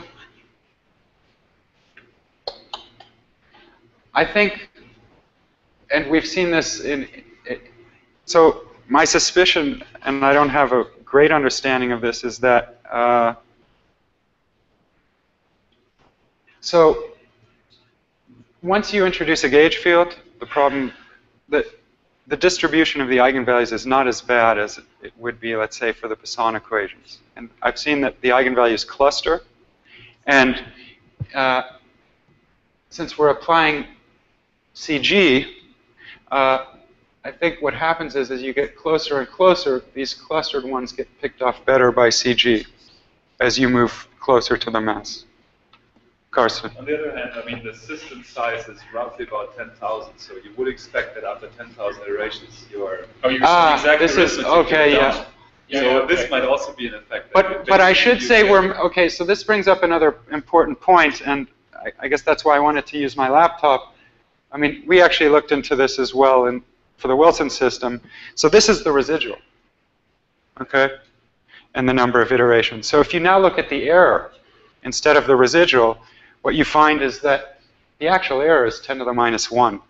think, and we've seen this so my suspicion, and I don't have a great understanding of this, is that, so once you introduce a gauge field, the problem that the distribution of the eigenvalues is not as bad as it would be, let's say, for the Poisson equations. And I've seen that the eigenvalues cluster. And since we're applying CG, I think what happens is as you get closer and closer, these clustered ones get picked off better by CG as you move closer to the mass. Carson. On the other hand, I mean, the system size is roughly about 10,000, so you would expect that after 10,000 iterations, you are... Oh, you're exactly this is, okay, yeah. So this might also be an effect. But I should say okay, so this brings up another important point, and I guess that's why I wanted to use my laptop. I mean, we actually looked into this as well for the Wilson system. So this is the residual, okay, and the number of iterations. So if you now look at the error instead of the residual, what you find is that the actual error is 10 to the minus 1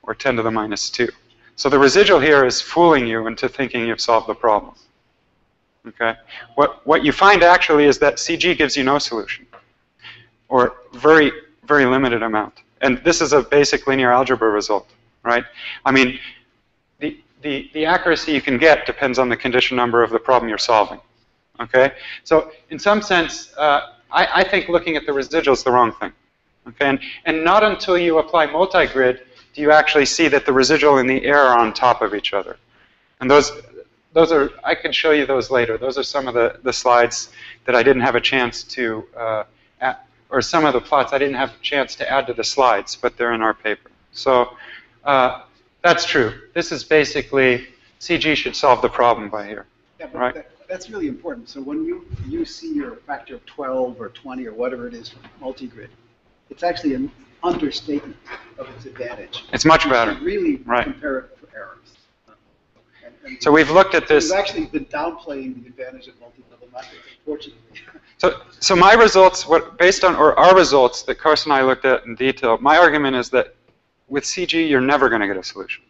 or 10 to the minus 2. So the residual here is fooling you into thinking you've solved the problem. Okay? What you find actually is that CG gives you no solution, or very, very limited amount. And this is a basic linear algebra result, right? I mean, the accuracy you can get depends on the condition number of the problem you're solving. Okay? So in some sense, I think looking at the residual is the wrong thing. Okay? And not until you apply multi-grid do you actually see that the residual and the error are on top of each other. And I could show you those later. Those are some of the slides that I didn't have a chance to, or some of the plots I didn't have a chance to add to the slides, but they're in our paper. So that's true. This is basically, CG should solve the problem by here. Yeah, but right? that's really important. So when you see your factor of 12 or 20 or whatever it is for multigrid, it's actually an understatement of its advantage. It's much better. You should really Right. compare it for errors. So we've looked at this. We've actually been downplaying the advantage of multi-level methods, unfortunately. So my results, based on our results that Carson and I looked at in detail, my argument is that with CG, you're never going to get a solution.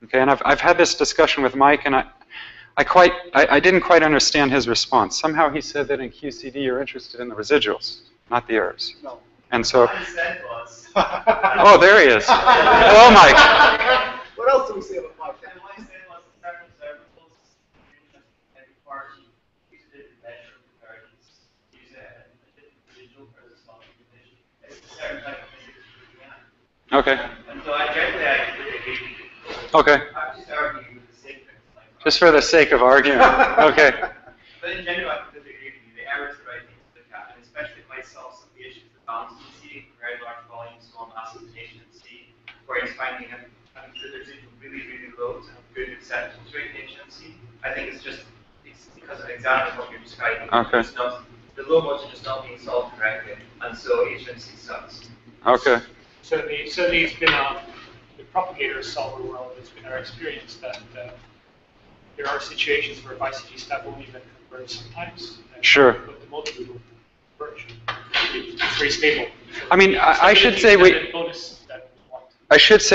Okay, and I've had this discussion with Mike, and I didn't quite understand his response. Somehow he said that in QCD you're interested in the residuals, not the errors. No. And so, What I said was, oh, there he is. Hello, Mike. What else do we say about Mike? and what I said was the certain observables and requires use a different measure of convergence, use a different residual for the small condition. It's a certain type of physics we're looking at. Okay. And so I generally completely agree with you. Okay. I'm just arguing with the sequence. Just for the sake of argument. Okay. But in general, I completely agree with you. The error is the right thing to look at, and especially if I solve some of the issues with balance in C, very large volume, small mass limitation in C, where it's finding the residual really, really low to have good acceptance rate in HNC. I think it's because of exactly what you're describing. Okay. It's not, the low modes are just not being solved correctly, and so HNC sucks. Okay. Certainly it's been the propagator solver world, it's been our experience that there are situations where BiCG step won't even converge sometimes. Sure. But the multigrid will converge. It's very stable. I mean, I should say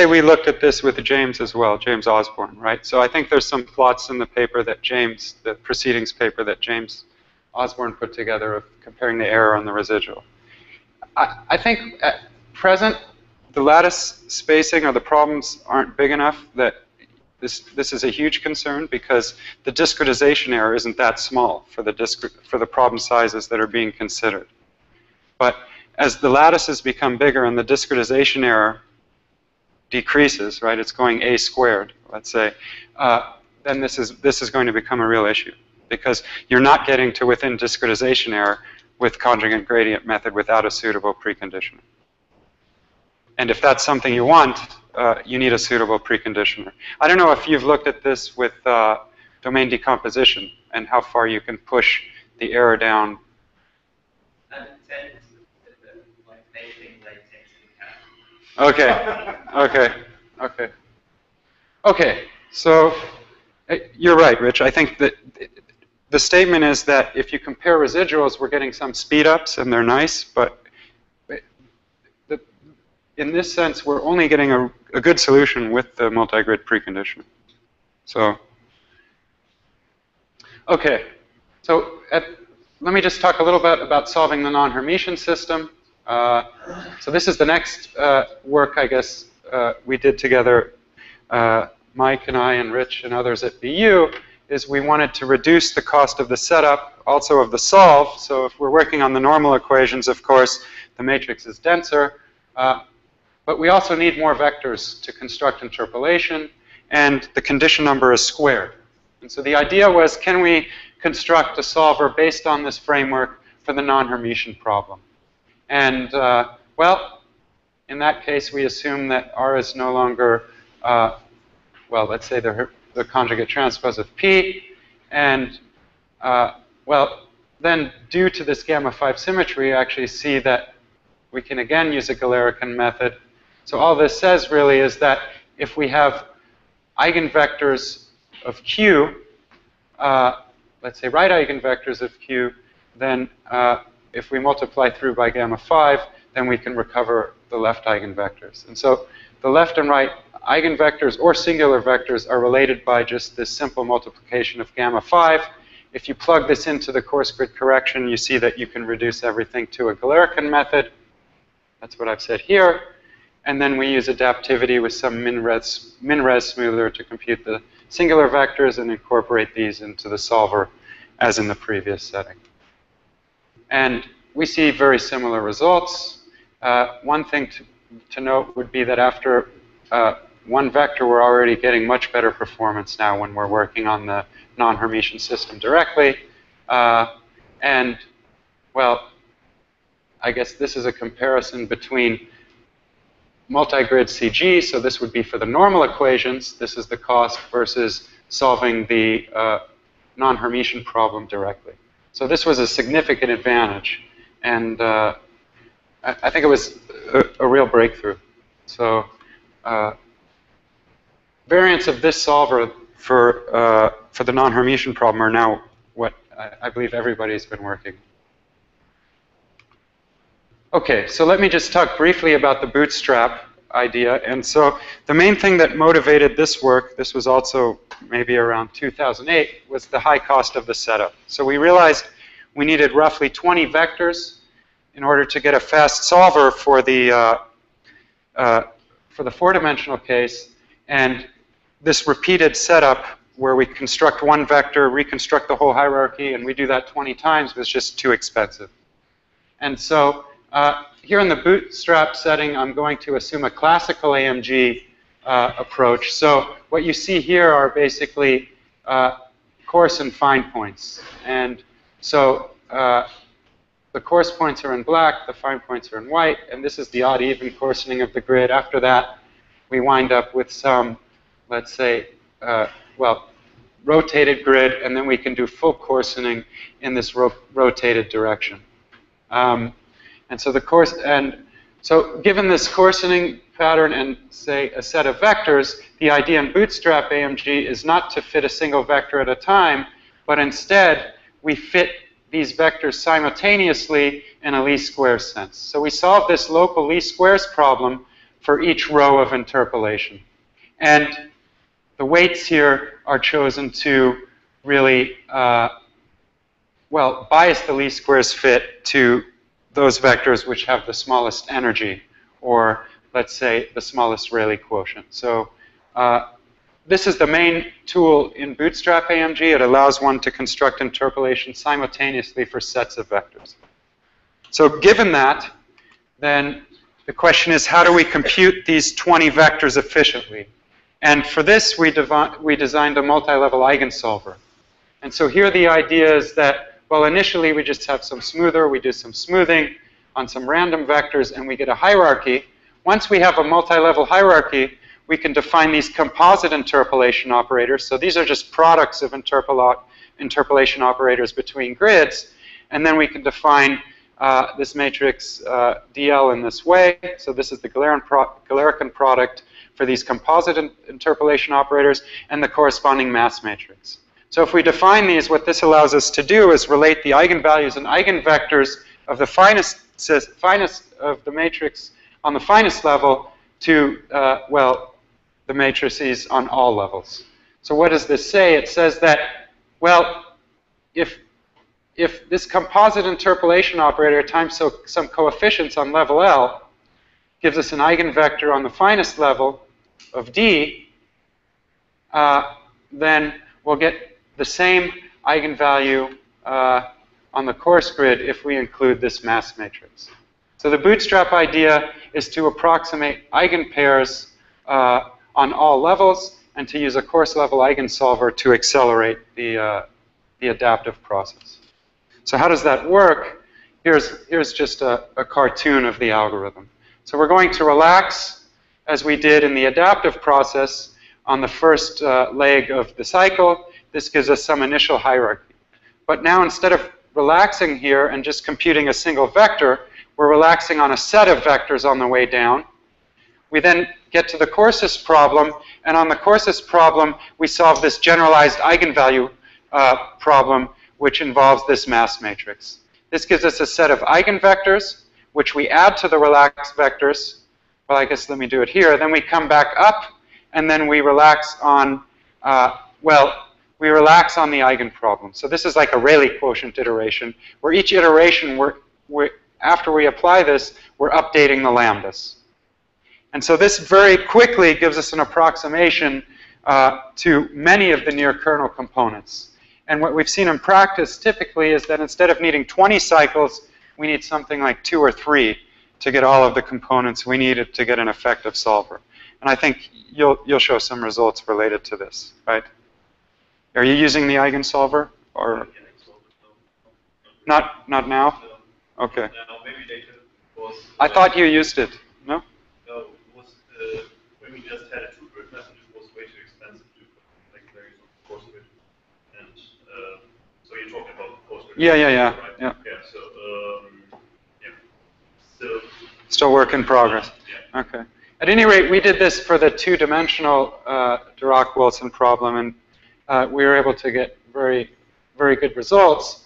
we looked at this with James as well, James Osborne, right? So I think there's some plots in the paper that the proceedings paper that James Osborne put together of comparing the error and the residual. I think at present, the lattice spacing or the problems aren't big enough that this is a huge concern, because the discretization error isn't that small for the problem sizes that are being considered. But as the lattices become bigger and the discretization error decreases, right, it's going a squared, let's say, then this is going to become a real issue, because you're not getting to within discretization error with conjugate gradient method without a suitable preconditioner. And if that's something you want, you need a suitable preconditioner. I don't know if you've looked at this with domain decomposition and how far you can push the error down. Okay. Okay. So you're right, Rich. I think that the statement is that if you compare residuals, we're getting some speed ups and they're nice, but in this sense, we're only getting a good solution with the multi-grid preconditioner. So, okay. So let me just talk a little bit about solving the non-Hermitian system. So this is the next work, I guess, we did together, Mike and I and Rich and others at BU, is we wanted to reduce the cost of the setup, also of the solve. So if we're working on the normal equations, of course, the matrix is denser. But we also need more vectors to construct interpolation, and the condition number is squared. And so the idea was, can we construct a solver based on this framework for the non-Hermitian problem? And, well, in that case, we assume that R is no longer, well, let's say the conjugate transpose of P. And, well, then due to this gamma 5 symmetry, you actually see that we can again use a Galerkin method. So all this says really is that if we have eigenvectors of Q, let's say right eigenvectors of Q, then if we multiply through by gamma 5, then we can recover the left eigenvectors. And so the left and right eigenvectors or singular vectors are related by just this simple multiplication of gamma 5. If you plug this into the coarse grid correction, you see that you can reduce everything to a Galerkin method. That's what I've said here. And then we use adaptivity with some min-res smoother to compute the singular vectors and incorporate these into the solver as in the previous setting. And we see very similar results. One thing to note would be that after one vector, we're already getting much better performance now when we're working on the non-Hermitian system directly. And, well, I guess this is a comparison between multi-grid CG, so this would be for the normal equations. This is the cost versus solving the non-Hermitian problem directly. So this was a significant advantage, and I think it was a real breakthrough. So variants of this solver for the non-Hermitian problem are now what I believe everybody's been working. Okay, so let me just talk briefly about the bootstrap idea. And so the main thing that motivated this work, this was also maybe around 2008, was the high cost of the setup. So we realized we needed roughly 20 vectors in order to get a fast solver for the four-dimensional case. And this repeated setup where we construct one vector, reconstruct the whole hierarchy, and we do that 20 times was just too expensive. And so here in the bootstrap setting, I'm going to assume a classical AMG approach. So what you see here are basically coarse and fine points. And so the coarse points are in black, the fine points are in white, and this is the odd-even coarsening of the grid. After that, we wind up with some, let's say, well, rotated grid, and then we can do full coarsening in this rotated direction. And so so given this coarsening pattern and, say, a set of vectors, the idea in bootstrap AMG is not to fit a single vector at a time, but instead we fit these vectors simultaneously in a least squares sense. So we solve this local least squares problem for each row of interpolation. And the weights here are chosen to really, well, bias the least squares fit to those vectors which have the smallest energy, or let's say the smallest Rayleigh quotient. So this is the main tool in bootstrap AMG. It allows one to construct interpolation simultaneously for sets of vectors. So given that, then the question is, how do we compute these 20 vectors efficiently? And for this, we designed a multi-level eigensolver. And so here the idea is that, well, initially we just have some smoother, we do some smoothing on some random vectors, and we get a hierarchy. Once we have a multi-level hierarchy, we can define these composite interpolation operators. So these are just products of interpolation operators between grids. And then we can define this matrix DL in this way. So this is the Galerkin product for these composite interpolation operators and the corresponding mass matrix. So if we define these, what this allows us to do is relate the eigenvalues and eigenvectors of the finest of the matrix on the finest level to, well, the matrices on all levels. So what does this say? It says that, well, if this composite interpolation operator times some coefficients on level L gives us an eigenvector on the finest level of D, then we'll get the same eigenvalue on the coarse grid if we include this mass matrix. So the bootstrap idea is to approximate eigenpairs on all levels and to use a coarse level eigensolver to accelerate the adaptive process. So how does that work? Here's just a cartoon of the algorithm. So we're going to relax, as we did in the adaptive process, on the first leg of the cycle. This gives us some initial hierarchy. But now instead of relaxing here and just computing a single vector, we're relaxing on a set of vectors on the way down. We then get to the coarsest problem, and on the coarsest problem, we solve this generalized eigenvalue problem, which involves this mass matrix. This gives us a set of eigenvectors, which we add to the relaxed vectors. Well, I guess let me do it here. Then we come back up, and then we relax on, well, we relax on the eigenproblem. So this is like a Rayleigh quotient iteration, where each iteration, after we apply this, we're updating the lambdas. And so this very quickly gives us an approximation to many of the near kernel components. And what we've seen in practice typically is that instead of needing 20 cycles, we need something like 2 or 3 to get all of the components we needed to get an effective solver. And I think you'll show some results related to this, right? Are you using the eigensolver or not now? Okay. Now, maybe later was. I thought you used it. No? No, it was when we just had a two-grid method, it was way too expensive to put like values on the course grid. And so you're talking about the course grid. Yeah. Right? Yeah. Yeah. So Still work in progress. Yeah. Okay. At any rate, we did this for the two-dimensional Dirac-Wilson problem, and we were able to get very, very good results.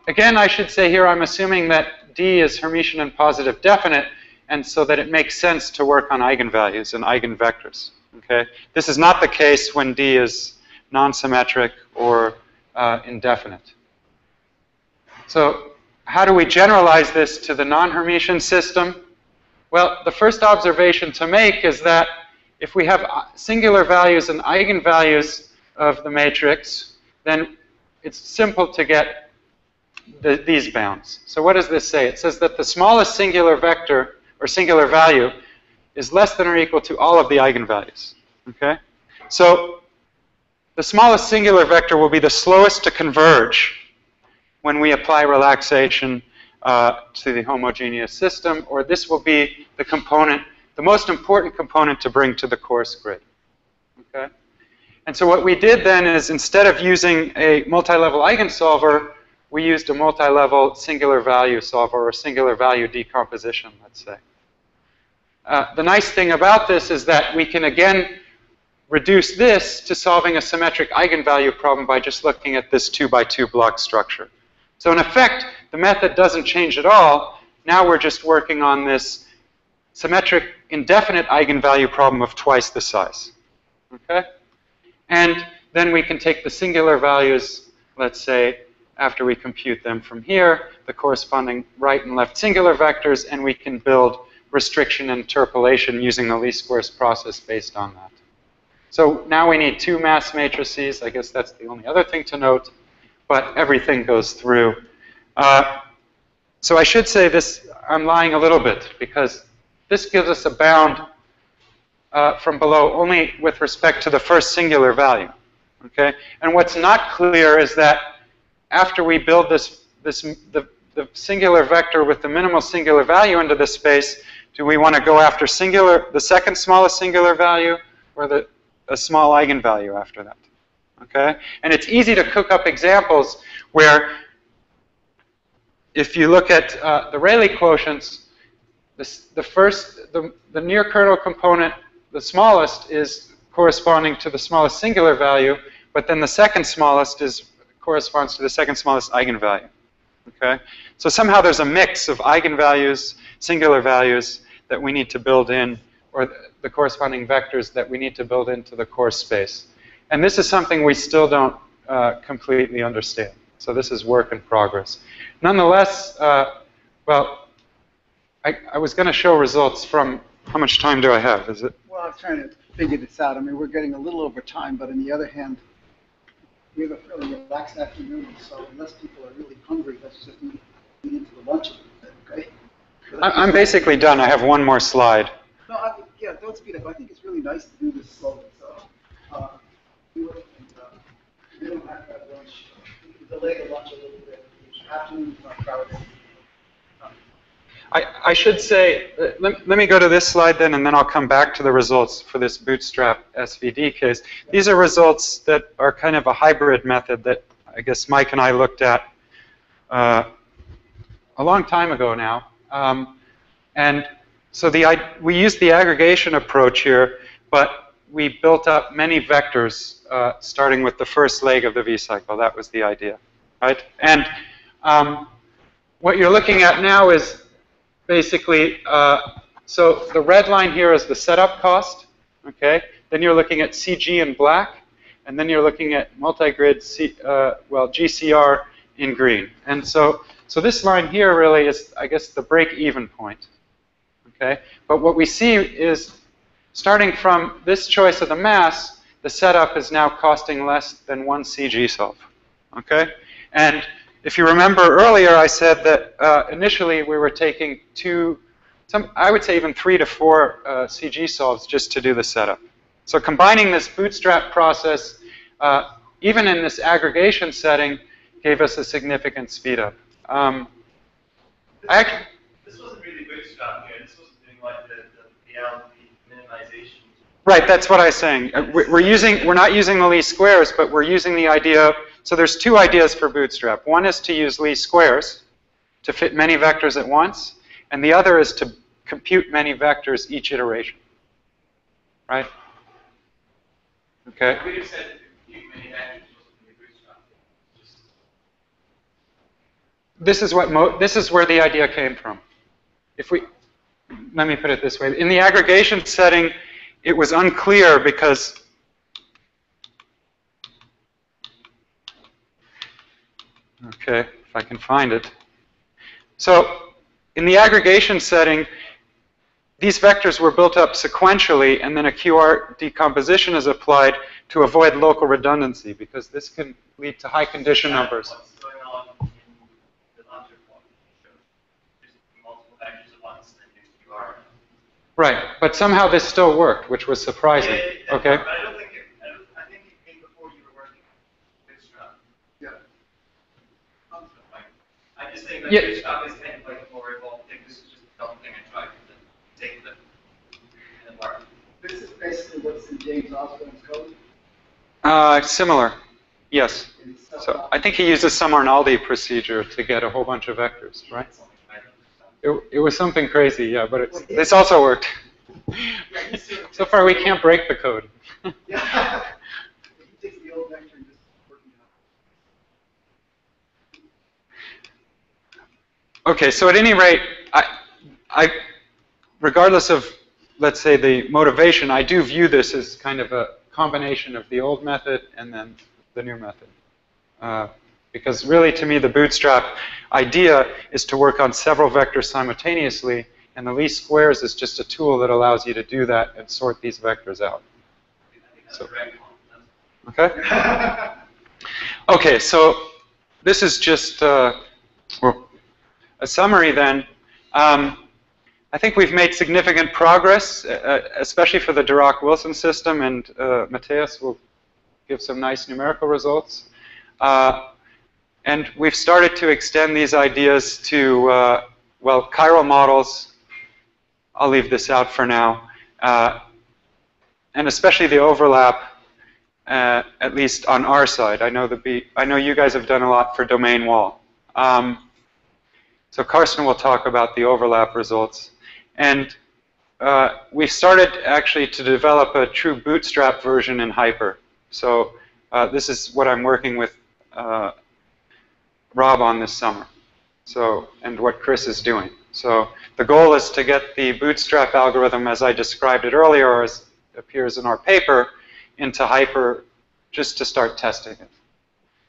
Again, I should say here I'm assuming that D is Hermitian and positive definite, and so that it makes sense to work on eigenvalues and eigenvectors. Okay? This is not the case when D is non-symmetric or indefinite. So how do we generalize this to the non-Hermitian system? Well, the first observation to make is that if we have singular values and eigenvalues of the matrix, then it's simple to get these bounds. So what does this say? It says that the smallest singular vector or singular value is less than or equal to all of the eigenvalues. Okay? So the smallest singular vector will be the slowest to converge when we apply relaxation to the homogeneous system, or this will be the component, the most important component to bring to the coarse grid. Okay? And so what we did then is, instead of using a multi-level eigensolver, we used a multi-level singular value solver, or singular value decomposition, let's say. The nice thing about this is that we can again reduce this to solving a symmetric eigenvalue problem by just looking at this 2x2 block structure. So in effect, the method doesn't change at all. Now we're just working on this symmetric indefinite eigenvalue problem of twice the size. Okay? And then we can take the singular values, let's say, after we compute them from here, the corresponding right and left singular vectors, and we can build restriction and interpolation using the least squares process based on that. So now we need two mass matrices. I guess that's the only other thing to note. But everything goes through. So I should say this, I'm lying a little bit, because this gives us a bound from below only with respect to the first singular value. Okay? And what's not clear is that after we build the singular vector with the minimal singular value into this space, do we want to go after the second smallest singular value, or a small eigenvalue after that? Okay? And it's easy to cook up examples where, if you look at the Rayleigh quotients, the near kernel component, the smallest, is corresponding to the smallest singular value, but then the second smallest corresponds to the second smallest eigenvalue. Okay? So somehow there's a mix of eigenvalues, singular values that we need to build in, or the corresponding vectors that we need to build into the coarse space. And this is something we still don't completely understand. So this is work in progress. Nonetheless, well, I was going to show results from, how much time do I have? Is it? Well, I was trying to figure this out. I mean, we're getting a little over time, but on the other hand, we have a fairly relaxed afternoon, so unless people are really hungry, let's just eat into the lunch a little bit, okay? I'm basically done. I have one more slide. No, yeah, don't speed up. I think it's really nice to do this slowly. So, do it, and we don't have to have lunch. We can delay the lunch a little bit. Afternoon's not crowded. I should say, let me go to this slide then, and then I'll come back to the results for this bootstrap SVD case. These are results that are kind of a hybrid method that I guess Mike and I looked at a long time ago now. And so we used the aggregation approach here, but we built up many vectors starting with the first leg of the V cycle. That was the idea, right? And what you're looking at now is basically, so the red line here is the setup cost, okay? Then you're looking at CG in black, and then you're looking at multi-grid, GCR in green. And so this line here really is, I guess, the break-even point, okay? But what we see is, starting from this choice of the mass, the setup is now costing less than 1 CG solve, okay? And if you remember earlier, I said that initially we were taking 2 I would say even 3 to 4 CG solves just to do the setup. So combining this bootstrap process, even in this aggregation setting, gave us a significant speed up. This wasn't really bootstrap here. This wasn't doing like the minimization. Right, that's what I was saying. We're not using the least squares, but we're using the idea. So there's 2 ideas for bootstrap. One is to use least squares to fit many vectors at once, and the other is to compute many vectors each iteration. Right? Okay. We just said to compute many vectors wasn't really bootstrap. This is where the idea came from. Let me put it this way. In the aggregation setting, it was unclear because okay, if I can find it. So in the aggregation setting, these vectors were built up sequentially, and then a QR decomposition is applied to avoid local redundancy, because this can lead to high condition numbers. What's going on in the latter one? Just multiple vectors at once, and then QR. Right, but somehow this still worked, which was surprising. Okay. But I don't think I think it came before you were working with bootstrap. Yeah. I just think that Yeah. bootstrap is kind of like a more evolved thing. This is just a dumb thing I tried and then take it and work. This is basically what's in James Osborne's code. Similar, yes. So I think he uses some Arnaldi procedure to get a whole bunch of vectors, right? It was something crazy, yeah, but this also worked. So far, we can't break the code. Yeah. He takes the old vector and just working it out. Okay, so at any rate, regardless of, let's say, the motivation, I do view this as kind of a combination of the old method and then the new method. Because really, to me, the bootstrap idea is to work on several vectors simultaneously, and the least squares is just a tool that allows you to do that and sort these vectors out. So, okay? Okay, so this is just a summary then. I think we've made significant progress, especially for the Dirac-Wilson system, and Matthias will give some nice numerical results. And we've started to extend these ideas to, well, chiral models. I'll leave this out for now. And especially the overlap, at least on our side. I know you guys have done a lot for domain wall. So Carsten will talk about the overlap results. And we've started actually to develop a true bootstrap version in Hyper. So this is what I'm working with Rob on this summer. So, and what Chris is doing. So the goal is to get the bootstrap algorithm, as I described it earlier, or as appears in our paper, into Hyper just to start testing it.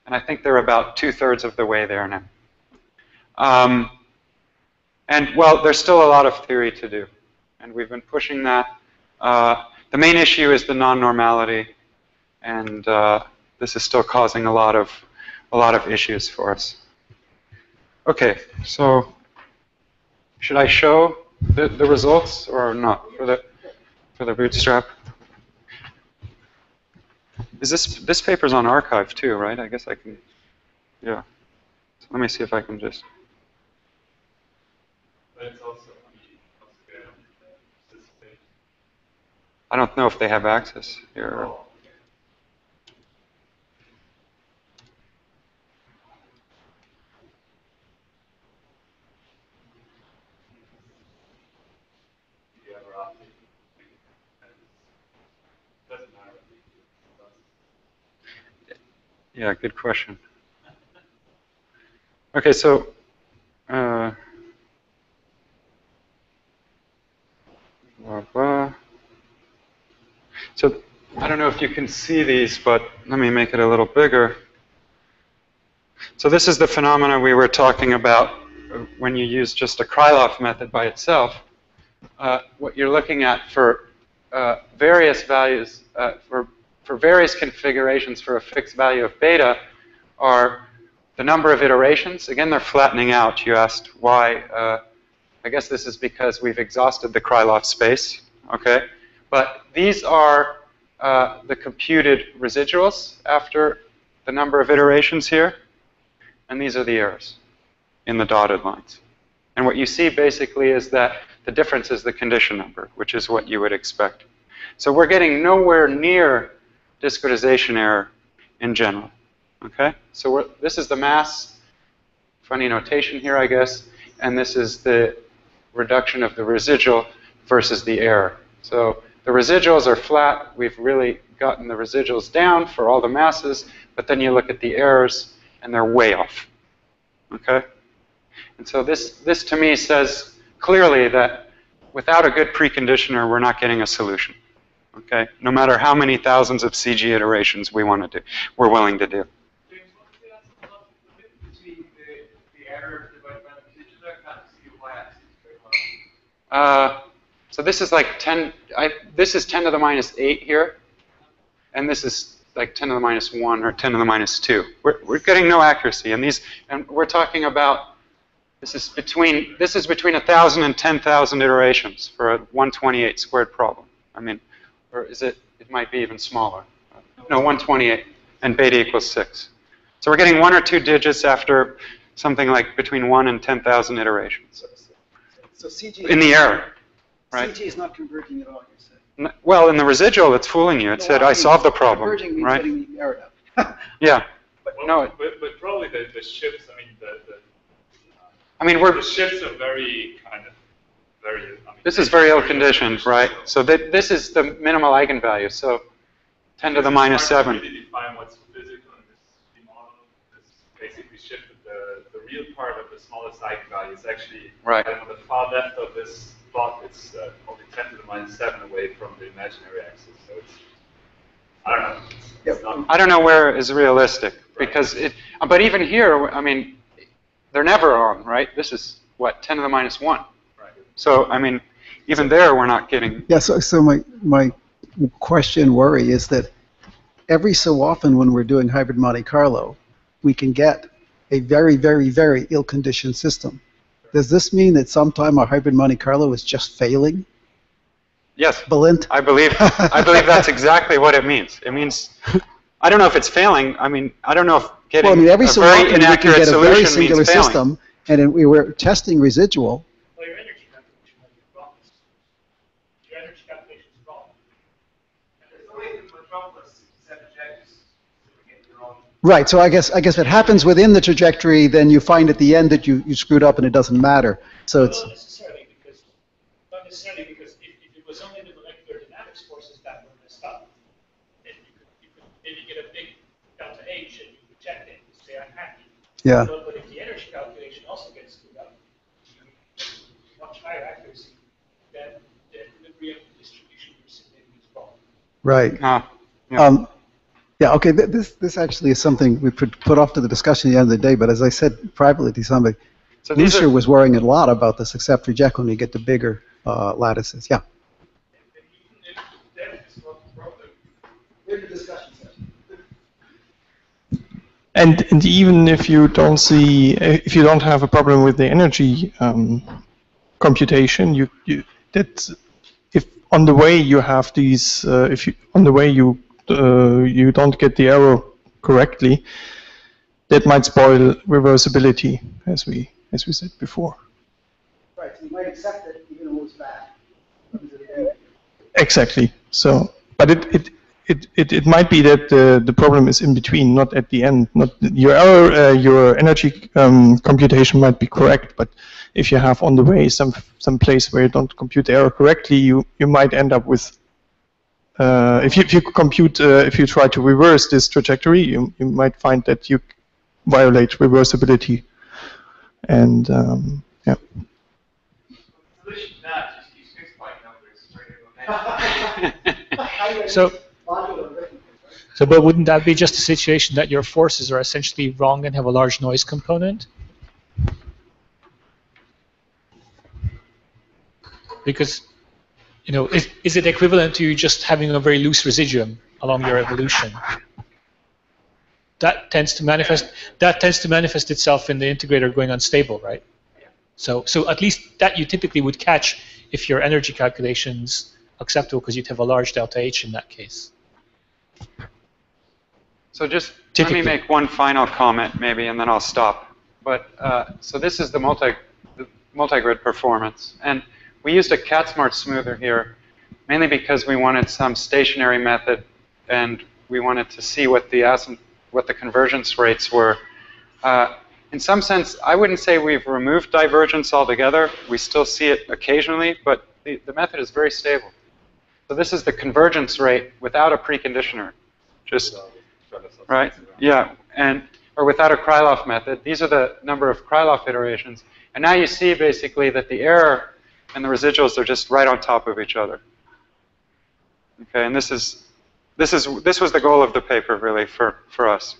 And I think they're about 2/3 of the way there now. And, well, there's still a lot of theory to do. And we've been pushing that. The main issue is the non-normality. And this is still causing a lot of issues for us. Okay, so should I show the results or not for the bootstrap? Is this paper's on archive too, right? I guess I can, yeah. So let me see if I can just. But it's also this page. I don't know if they have access here. Oh. Yeah, good question. Okay, so blah, blah. So I don't know if you can see these, but let me make it a little bigger. So this is the phenomena we were talking about when you use just a Krylov method by itself. What you're looking at for various values, for various configurations for a fixed value of beta are the number of iterations. Again, they're flattening out. You asked why I guess this is because we've exhausted the Krylov space, okay? But these are the computed residuals after the number of iterations here, and these are the errors in the dotted lines. And what you see basically is that the difference is the condition number, which is what you would expect. So we're getting nowhere near discretization error in general, okay? So this is the mass, funny notation here, I guess, and this is the reduction of the residual versus the error. So the residuals are flat. We've really gotten the residuals down for all the masses, but then you look at the errors, and they're way off, okay? And so this to me says clearly that without a good preconditioner, we're not getting a solution, okay? No matter how many thousands of CG iterations we're willing to do. James, what's the between the error divided by the residual? I can't see the y-axis very well. So this is like 10, this is 10 to the minus 8 here, and this is like 10 to the minus 1 or 10 to the minus 2. We're getting no accuracy, and we're talking about, this is between 1,000 and 10,000 iterations for a 128 squared problem. I mean, or is it might be even smaller. No, 128, and beta equals 6. So we're getting 1 or 2 digits after something like between 1 and 10,000 iterations. So CG In the error, right? CG is not converging at all, you said. Well, in the residual, it's fooling you. It said, I solved the problem, Converging means right? getting the error down. Yeah. But probably the shifts, I mean, the shifts are very This is very ill-conditioned, right? So this is the minimal eigenvalue, so 10 to the minus 7. Really define what's physical in this model. This basically shifted the real part of the smallest eigenvalue. It's actually Right. on the far left of this plot. It's only 10 to the minus 7 away from the imaginary axis. So it's, I don't know. It's not, I don't know where is realistic, because but even here, I mean, they're never on, right? This is, what, 10 to the minus 1. right. So, I mean, even there, we're not getting... Yeah, so my worry is that every so often when we're doing hybrid Monte Carlo, we can get a very, very, very ill-conditioned system. Does this mean that sometime our hybrid Monte Carlo is just failing? Yes, Balint? I believe that's exactly what it means. It means, I don't know if it's failing. I mean, I don't know if getting Well, I mean, every a so very often we can inaccurate get a very solution singular means failing. system, and we were testing residual. Well, your energy calculation might be wrong. Your energy calculation is wrong. There's no way the metropolis set objectives to get the wrong. Right, so I guess if it happens within the trajectory, then you find at the end that you screwed up and it doesn't matter. So it's... Not necessarily, because if it was only the molecular dynamics forces that were messed up, then you could maybe get a big delta H and you reject it and say, I'm happy. Yeah. But if the energy calculation also gets screwed up, you get much higher accuracy, then the equilibrium distribution you're submitting is wrong. Right. Yeah. Yeah, okay, this actually is something we put off to the discussion at the end of the day, but as I said privately to somebody, So these Lucier are, was worrying a lot about this accept reject when you get to bigger lattices. Yeah. And even if you don't see, if you don't have a problem with the energy computation, if on the way you have these, on the way you don't get the error correctly, that might spoil reversibility, as we said before. Right, so you might accept it even though it's bad. Exactly. So, but it might be that the problem is in between, not at the end. Not your error, your energy computation might be correct, but if you have on the way some place where you don't compute the error correctly, you might end up with if you try to reverse this trajectory, you might find that you violate reversibility, and yeah. Solution to that, just use fixed point numbers. So, but wouldn't that be just a situation that your forces are essentially wrong and have a large noise component? Because, you know, is it equivalent to you just having a very loose residuum along your evolution? That tends to manifest itself in the integrator going unstable, right? So at least that you typically would catch if your energy calculations acceptable, because you'd have a large delta H in that case. So just Typically. let me make one final comment, maybe, and then I'll stop. But so this is the multi-grid performance, and we used a CatSmart smoother here, mainly because we wanted some stationary method, and we wanted to see what the convergence rates were. In some sense, I wouldn't say we've removed divergence altogether. We still see it occasionally, but the method is very stable. So this is the convergence rate without a preconditioner. Just, right? Yeah, or without a Krylov method. These are the number of Krylov iterations. And now you see basically that the error and the residuals are just right on top of each other. Okay, and this was the goal of the paper really for us,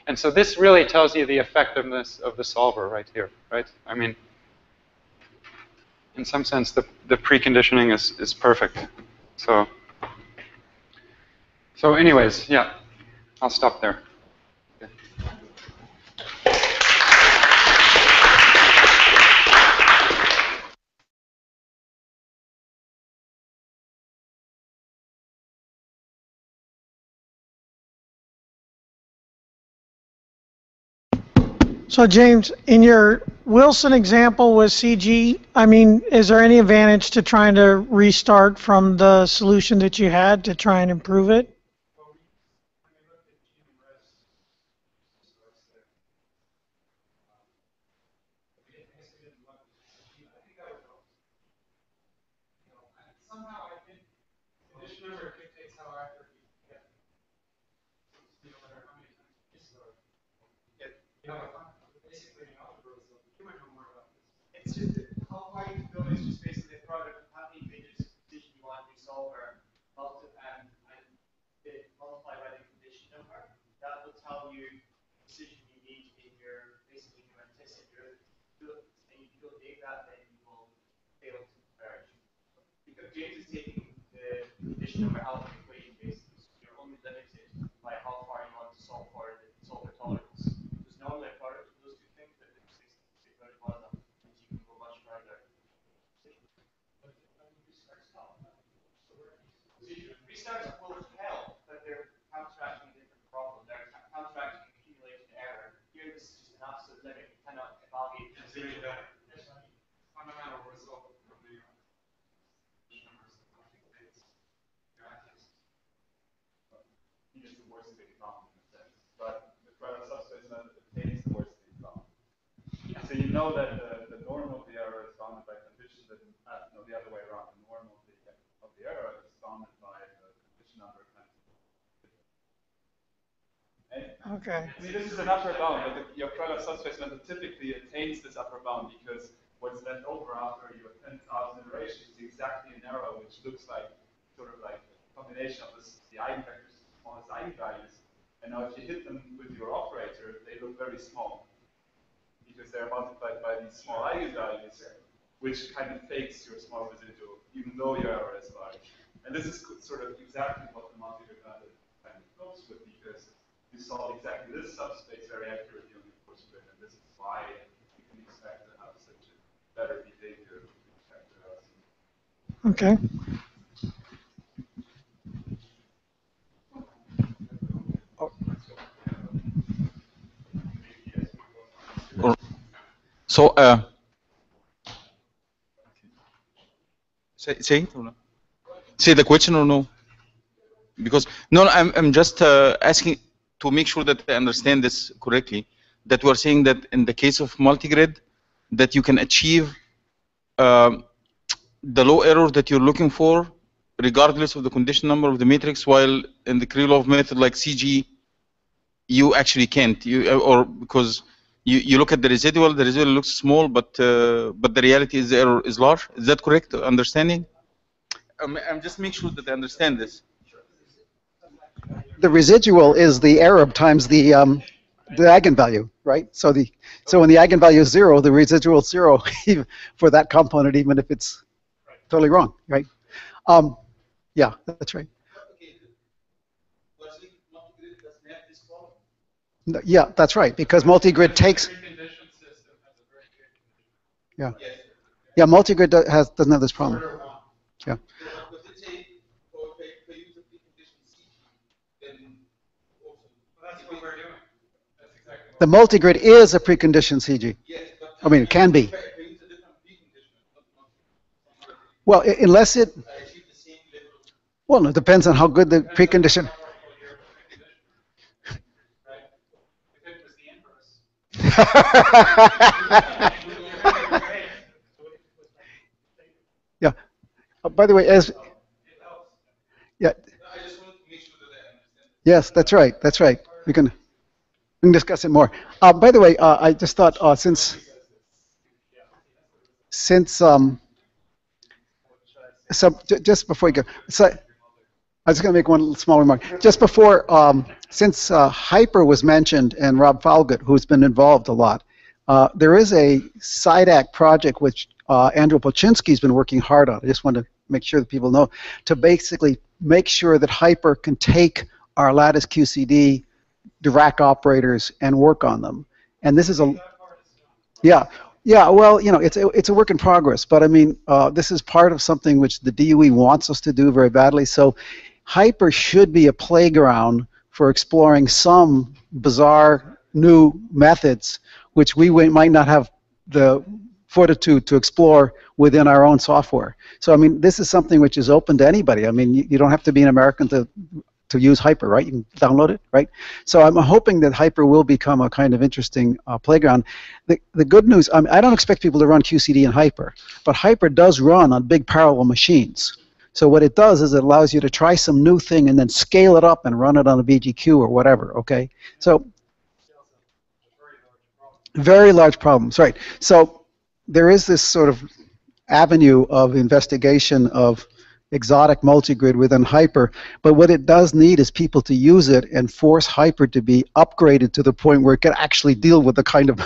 and so this really tells you the effectiveness of the solver right here, right? I mean, in some sense, the preconditioning is perfect. So anyways, yeah, I'll stop there. Okay. So James, in your Wilson example with CG, I mean, is there any advantage to trying to restart from the solution that you had to try and improve it? It's just how far you can go is just basically a product of how many digits decision you want to solve and multiply by the condition number. That will tell you the decision you need in your basically your anticipate and if you don't take that, then you will fail to converge. Because James is taking the condition number out of the equation basically, so you're only limited by how far you want to solve for the solver tolerance. There's normally a product of those two things, but it's very one of them. You can go much further. Restarts will help, but they're counteracting a different problem. They're counteracting accumulation error. Here, this is just an absolute limit. You cannot evaluate the decision. Fundamental result from the is the worst state problem in a sense, but the Krylov subspace method obtains the worst state problem. Yeah. So you know that the norm of the error is bounded by condition that, no, the other way around. The norm of the error is bounded by the condition number times. Okay. I mean, this is an upper bound, but your Krylov subspace method typically attains this upper bound because what's left over after your 10,000 iterations is exactly an error which looks like sort of like a combination of the eigenvectors, the smallest eigenvalues. And now if you hit them with your operator, they look very small because they're multiplied by these small eigenvalues, which kind of fakes your small residual, even though your error is large. And this is sort of exactly what the multi-grid method kind of goes with, because you solve exactly this subspace very accurately on the course grid, and this is why you can expect to have such a better behavior with respect to us. Okay. So, say the question or no? Because no, I'm just asking to make sure that I understand this correctly. That we're saying that in the case of multigrid, that you can achieve the low error that you're looking for, regardless of the condition number of the matrix, while in the Krylov method like CG, you actually can't. Or because you look at the residual looks small, but the reality is the error is large. Is that correct understanding? I'm just making sure that I understand this. The residual is the error times the eigenvalue, right? So when the eigenvalue is 0, the residual is 0 for that component, even if it's totally wrong, right? Yeah, that's right. No, yeah, that's right, because multi-grid takes. Yeah. Yeah, multi-grid doesn't have this problem. Yeah. The multi-grid is a preconditioned CG. I mean, it can be. Well, unless it. Well, it depends on how good the precondition. Yeah. By the way, as yeah. Yes, that's right. That's right. We can discuss it more. By the way, I just thought since so just before you go, so I was going to make one small remark. Just before, since Hyper was mentioned and Rob Falgood, who's been involved a lot, there is a SIDAC project which Andrew Polchinski's been working hard on. I just want to make sure that people know, to basically make sure that Hyper can take our lattice QCD Dirac operators and work on them. And this is a, yeah. Yeah, well, you know, it's a work in progress, but I mean, this is part of something which the DOE wants us to do very badly. So Hyper should be a playground for exploring some bizarre new methods which we might not have the fortitude to explore within our own software. So, I mean, this is something which is open to anybody. I mean, you don't have to be an American to use Hyper, right? You can download it, right? So I'm hoping that Hyper will become a kind of interesting playground. The good news, I don't expect people to run QCD in Hyper, but Hyper does run on big parallel machines. So what it does is it allows you to try some new thing and then scale it up and run it on a BGQ or whatever, okay? So very large problems, right? So there is this sort of avenue of investigation of exotic multigrid within Hyper, but what it does need is people to use it and force Hyper to be upgraded to the point where it can actually deal with the kind of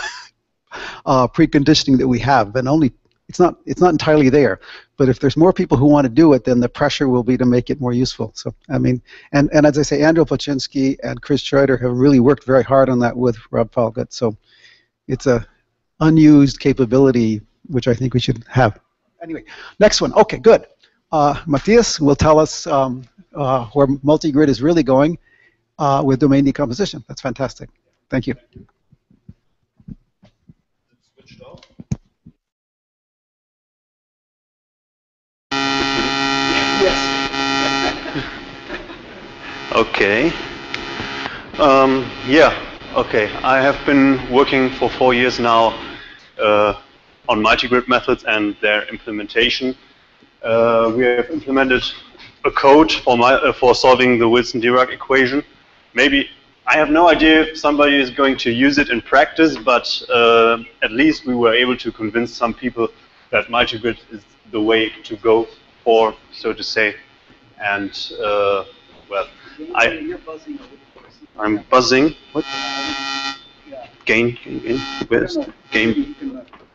preconditioning that we have. And only it's not entirely there, but if there's more people who want to do it, then the pressure will be to make it more useful. So I mean, and as I say, Andrew Polchinski and Chris Schroeder have really worked very hard on that with Rob Falgood. So it's a unused capability which I think we should have. Anyway, next one. Okay, good. Matthias will tell us where multi-grid is really going with domain decomposition. That's fantastic. Thank you. Yes. Okay. Yeah. Okay. I have been working for 4 years now on multi-grid methods and their implementation. We have implemented a code for solving the Wilson-Dirac equation. Maybe, I have no idea if somebody is going to use it in practice, but at least we were able to convince some people that multi-grid is the way to go for, so to say. And, well, I'm buzzing. What? Gain, where's gain?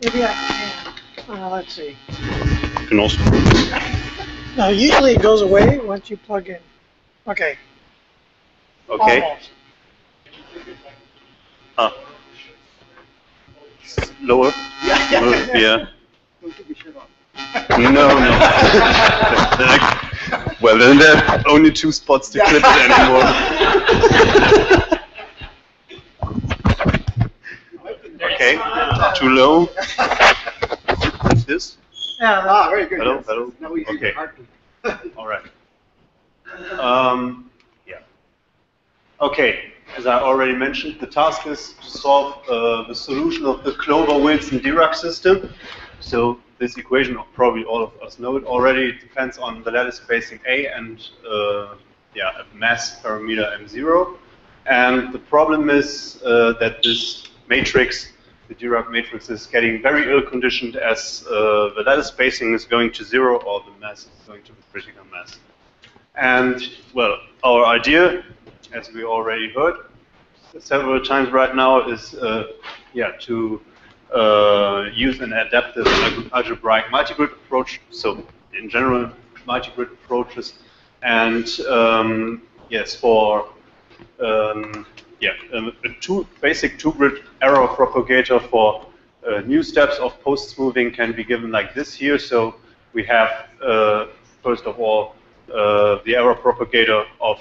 Maybe I can. Let's see. You can also. No, usually it goes away once you plug in. Okay. Okay. Almost. Lower? Yeah. No. Well, then there are only 2 spots to clip it anymore. Okay. Too low. What's this? Yeah. Very good. Hello, Yes. hello. Now we Okay. All right. Yeah. Okay. As I already mentioned, the task is to solve the solution of the Clover-Wilson-Dirac system. So this equation, probably all of us know it already. It depends on the lattice spacing A and yeah, a mass parameter M0. And the problem is that this matrix, the Dirac matrix, is getting very ill-conditioned as the lattice spacing is going to 0 or the mass is going to the critical mass. And, well, our idea, as we already heard several times right now, is yeah, to use an adaptive algebraic multigrid approach. So, in general, multigrid approaches. And, yes, for yeah, a basic two-grid error propagator for new steps of post-smoothing can be given like this here. So we have, first of all, the error propagator of,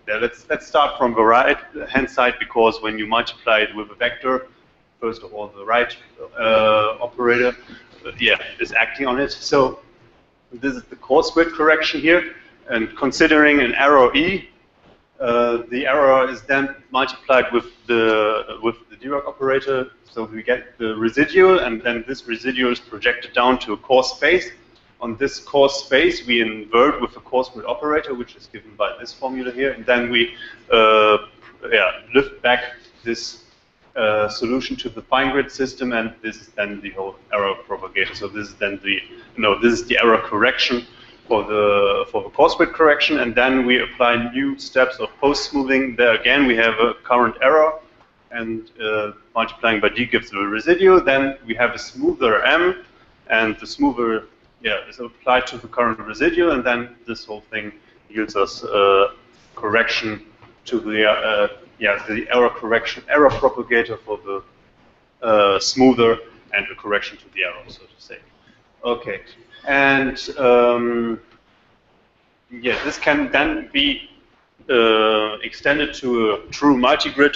let's start from the right-hand side, because when you multiply it with a vector, first of all, the right operator is acting on it. So this is the coarse grid correction here, and considering an error E, the error is then multiplied with the Dirac operator, so we get the residual, and then this residual is projected down to a coarse space. On this coarse space, we invert with the coarse grid operator, which is given by this formula here, and then we lift back this solution to the fine grid system, and this is then the whole error propagator. So this is then this is the error correction for the coarse grid correction, and then we apply new steps of post-smoothing. There again, we have a current error, and multiplying by D gives the residual. Then we have a smoother M, and the smoother is applied to the current residual, and then this whole thing yields us correction to the error propagator for the smoother, and a correction to the error, so to say. Okay, and this can then be extended to a true multi-grid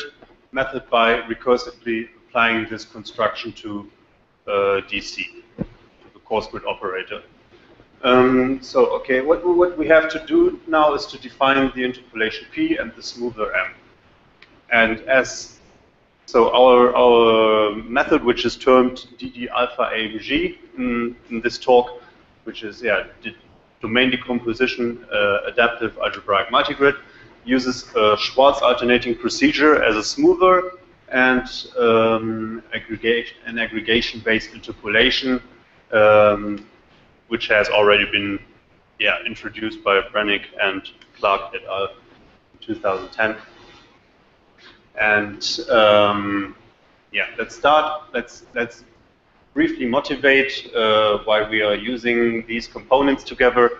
method by recursively applying this construction to DC, to the coarse grid operator. What we have to do now is to define the interpolation P and the smoother M. And our method, which is termed DD alpha AMG in this talk, which is the domain decomposition adaptive algebraic multigrid, uses a Schwarz alternating procedure as a smoother, and an aggregation-based interpolation, which has already been introduced by Brennick and Clark et al. In 2010. And let's start. Let's briefly motivate why we are using these components together.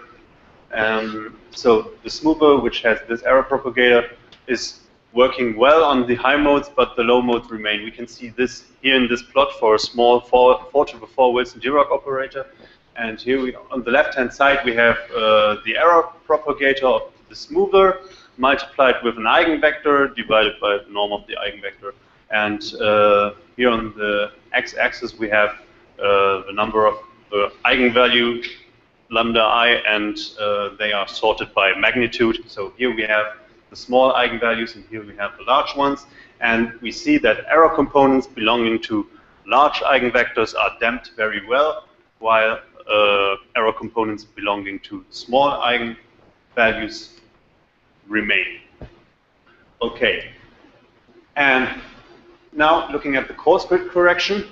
So the smoother, which has this error propagator, is working well on the high modes, but the low modes remain. We can see this here in this plot for a small 4 to the 4 Wilson Dirac operator. And here on the left-hand side, we have the error propagator of the smoother multiplied with an eigenvector divided by the norm of the eigenvector. And here on the x-axis, we have the number of the eigenvalue lambda I, and they are sorted by magnitude. So here we have the small eigenvalues, and here we have the large ones. And we see that error components belonging to large eigenvectors are damped very well, while error components belonging to small eigenvalues remain. Okay. And now looking at the coarse grid correction,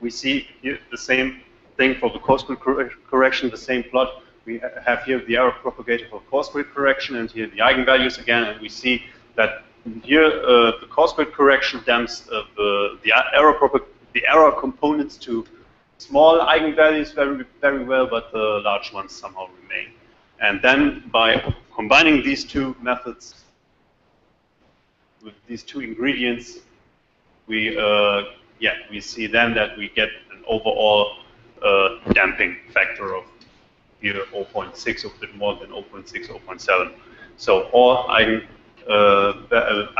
we see here the same thing for the coarse grid correction, the same plot. We have here the error propagator for coarse grid correction, and here the eigenvalues again, and we see that here the coarse grid correction damps the error components to small eigenvalues very well, but the large ones somehow remain. And then by combining these two methods with these two ingredients, we see then that we get an overall damping factor of here 0.6, a bit more than 0.6, 0.7. So all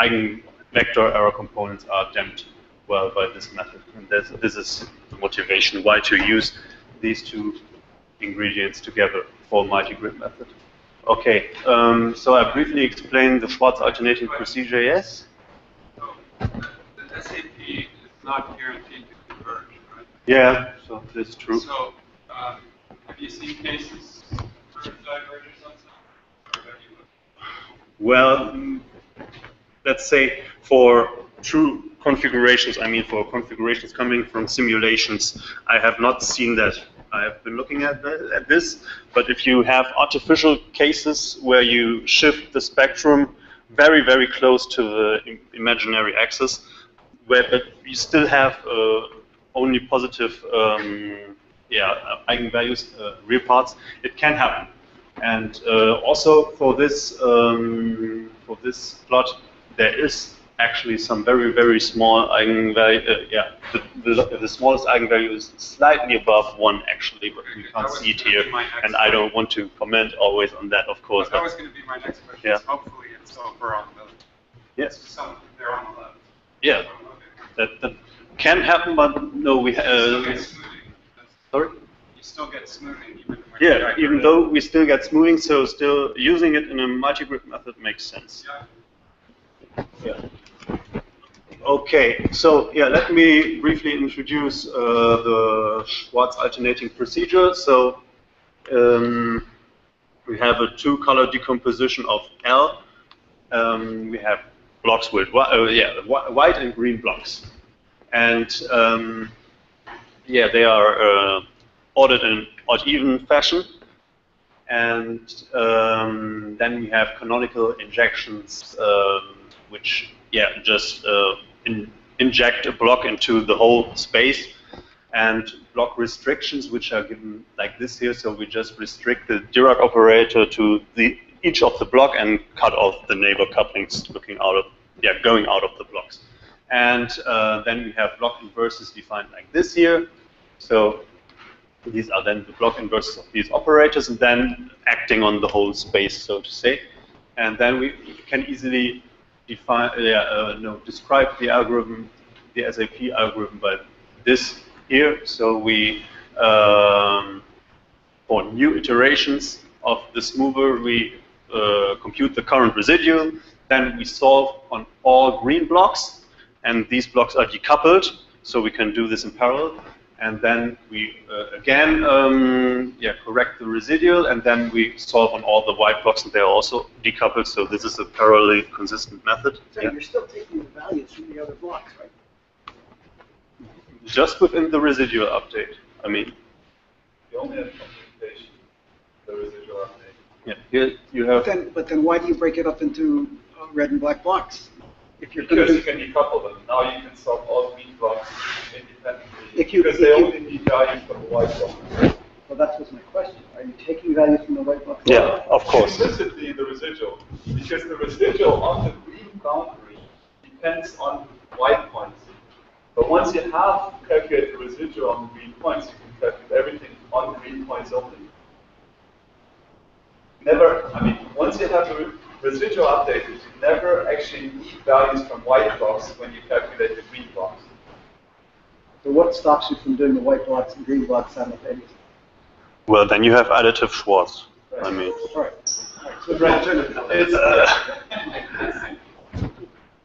eigenvector error components are damped well by this method. And this is the motivation why to use these two ingredients together for multi-grid method. Okay, so I briefly explained the Schwarz alternating procedure, yes? So the SAP is not guaranteed to converge, right? Yeah, so that's true. So have you seen cases for divergence on some? Well, let's say for true configurations, I mean for configurations coming from simulations, I have not seen that. I have been looking at this, but if you have artificial cases where you shift the spectrum very, very close to the imaginary axis, but you still have only positive eigenvalues, real parts, it can happen. And also for this plot, there is actually some very, very small eigenvalue. Yeah, the smallest eigenvalue is slightly above 1, actually, but we can't see it here. And I don't want to comment always on that, of course. That was going to be my next question. Yeah. Hopefully it's over on the... Yes. Some, they're on the left. Yeah. That can happen, but no, we... sorry? You still get smoothing even when yeah, even though we still get smoothing, so still using it in a multi-grid method makes sense. Yeah. Okay, so yeah, let me briefly introduce the Schwarz alternating procedure. So we have a two-color decomposition of L. We have blocks with white and green blocks, and yeah, they are ordered in odd-even fashion. And then we have canonical injections, which just inject a block into the whole space, and block restrictions, which are given like this here. So we just restrict the Dirac operator to each of the block and cut off the neighbor couplings looking out of going out of the blocks. And then we have block inverses defined like this here. So these are then the block inverses of these operators, and then acting on the whole space, so to say. And then we can easily define, describe the algorithm, the SAP algorithm, by this here. So we, for new iterations of the smoother, we compute the current residual. Then we solve on all green blocks, and these blocks are decoupled, so we can do this in parallel. And then we again correct the residual, and then we solve on all the white blocks, and they are also decoupled. So this is a parallelly consistent method. So you're still taking the values from the other blocks, right? Just within the residual update. I mean, You only have computation, the residual update. yeah, here you have. But then why do you break it up into red and black blocks? If you're Because you can decouple them. Now you can solve all green blocks independently. Because they only need values from the white block. Well, that was my question. Are you taking values from the white blocks? Yeah, of course. Implicitly in the residual. Because the residual on the green boundary depends on white points. But once you have calculated the residual on the green points, you can calculate everything on green points only. Once you have the residual updated, you never actually need values from white blocks when you calculate the green blocks. So what stops you from doing the white blocks and green blocks simultaneously? Well, then you have additive Schwarz. Right. I mean. All right. So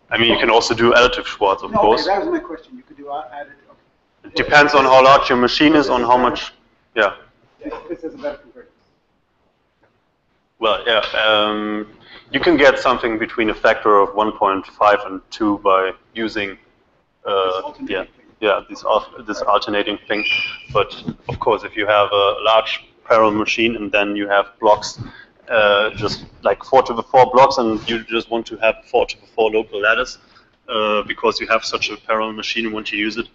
I mean, you can also do additive Schwarz, of course. Okay, that was my question. You could do additive. Okay. It depends on how large your machine is, on how much. Yeah. This is a better convergence. Well, you can get something between a factor of 1.5 and 2 by using, this alternating thing. But of course, if you have a large parallel machine and then you have blocks, just like 4 to the 4 blocks, and you just want to have 4 to the 4 local ladders, because you have such a parallel machine and want to use it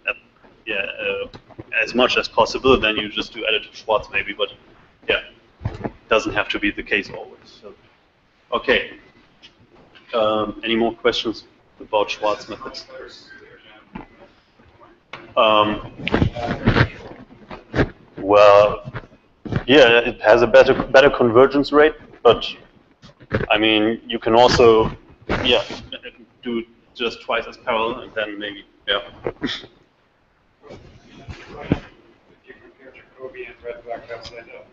as much as possible, then you just do additive Schwarz maybe. But yeah. Doesn't have to be the case always. So. Okay. Any more questions about Schwarz methods? Well, yeah, it has a better convergence rate, but I mean, you can also, do just twice as parallel, and then maybe, If you compare Jacobi and red black upside down.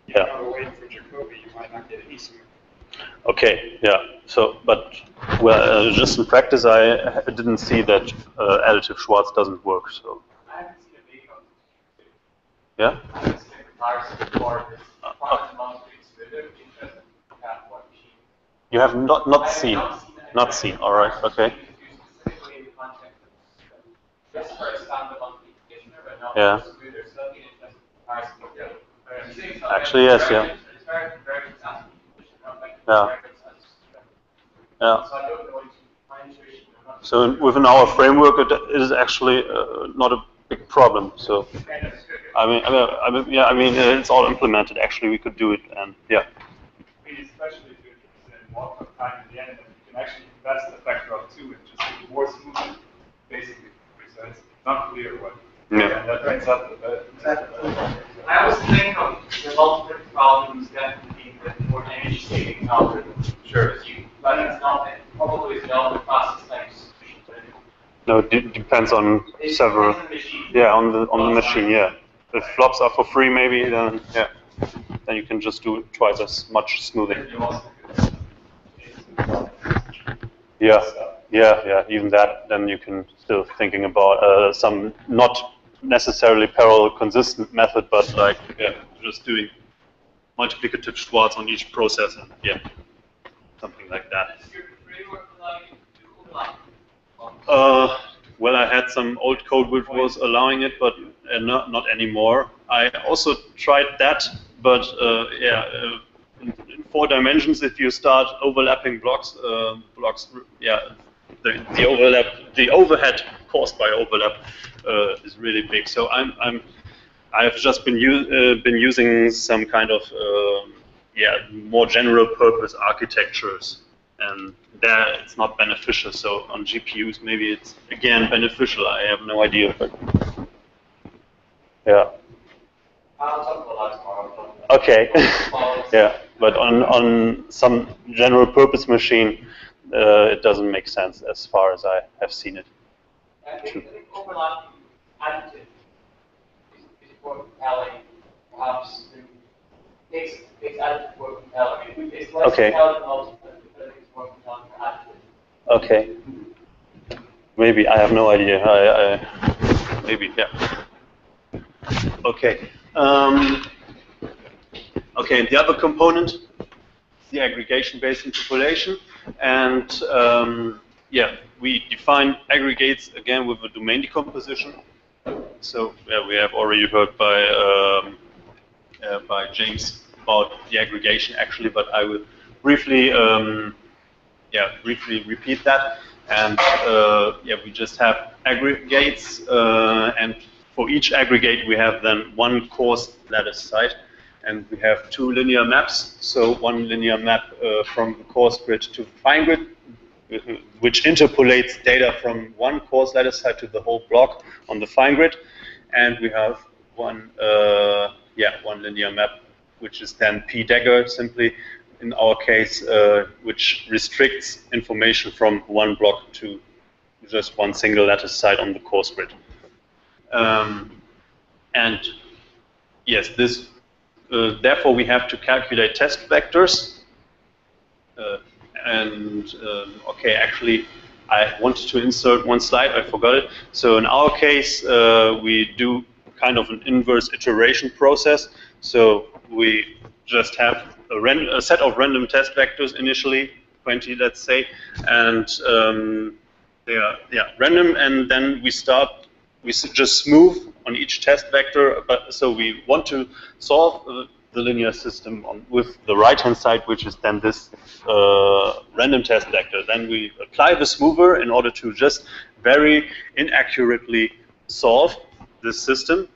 Yeah. If you're waiting for Jacobi, you might not get any smooth. Okay, yeah. So, but just in practice, I didn't see that additive Schwarz doesn't work. So. I haven't seen a video. Yeah. I haven't seen a comparison before. There's quite amount of things with it because you have one machine. You have not seen. Not seen. All right. Okay. Specifically in the context of just for a standalone conditioner, but not Yeah. there's nothing in terms of comparison with the other. Actually, yes, yeah. It's very conventional. Yeah. Yeah. So I don't know if fine tuning or not. So within our framework, it is actually not a big problem. So, I mean, it's all implemented. Actually, we could do it, and yeah. Especially if you're interested in walk-up time in the end, and you can actually invest a factor of 2 and just more smooth, basically. So it's not clear what. Yeah. And that brings up the. I was thinking of the multiple problems definitely being the more energy saving algorithm. Sure. But it's not probably not the fastest time solution. No, it depends on It several. depends on the machine. Yeah, on the machine. Yeah. If flops are for free, maybe then yeah, then you can just do twice as much smoothing. Yeah, yeah. Even that, then you can still thinking about some not necessarily parallel consistent method, but like yeah, just doing multiplicative Schwartz on each process, and yeah, something like that. Does your framework allow you to do overlap? Well, I had some old code which was allowing it, but not anymore. I also tried that, but in 4 dimensions, if you start overlapping blocks, the overhead caused by overlap is really big. So I've just been using some kind of more general purpose architectures, and there it's not beneficial. So on GPUs maybe it's again beneficial. I have no idea, but yeah. I'll talk about that tomorrow. Okay. Yeah, but on some general purpose machine, it doesn't make sense as far as I have seen it. I think overlapping additive is more compelling, perhaps. Makes additive more compelling. It's less compelling than multiple, but I think it's more compelling for additive. Okay. Maybe I have no idea. Maybe yeah. Okay. Okay, and the other component is the aggregation-based interpolation, and we define aggregates again with a domain decomposition. So yeah, we have already heard by James about the aggregation actually, but I will briefly repeat that. And we just have aggregates, and for each aggregate we have then one coarse lattice site, and we have 2 linear maps. So one linear map from the coarse grid to fine grid, which interpolates data from one coarse lattice site to the whole block on the fine grid, and we have one linear map, which is then p-dagger simply in our case, which restricts information from one block to just one single lattice site on the coarse grid. And yes, this therefore we have to calculate test vectors. Okay, actually, I wanted to insert one slide, I forgot it. So in our case, we do kind of an inverse iteration process. So we just have a set of random test vectors initially, 20 let's say, and they are random, and then we just smooth on each test vector. But so we want to solve the linear system with the right-hand side, which is then this random test vector. Then we apply the smoother in order to just very inaccurately solve this system,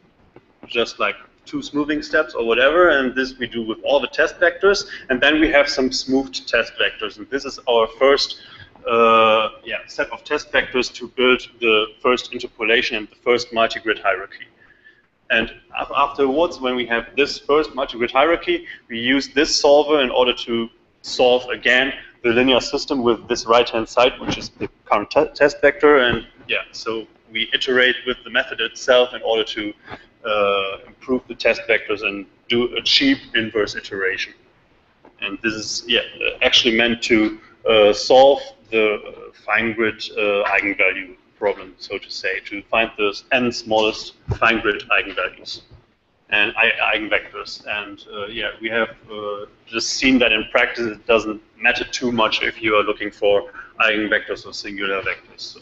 just like 2 smoothing steps or whatever, and this we do with all the test vectors, and then we have some smoothed test vectors, and this is our first set of test vectors to build the first interpolation and the first multi-grid hierarchy. And afterwards, when we have this first multi-grid hierarchy, we use this solver in order to solve again the linear system with this right-hand side, which is the current test vector, and so we iterate with the method itself in order to improve the test vectors and do a cheap inverse iteration. And this is actually meant to solve the fine grid eigenvalue problem, so to say, to find the n smallest fine grid eigenvalues and eigenvectors. And we have just seen that in practice it doesn't matter too much if you are looking for eigenvectors or singular vectors. So.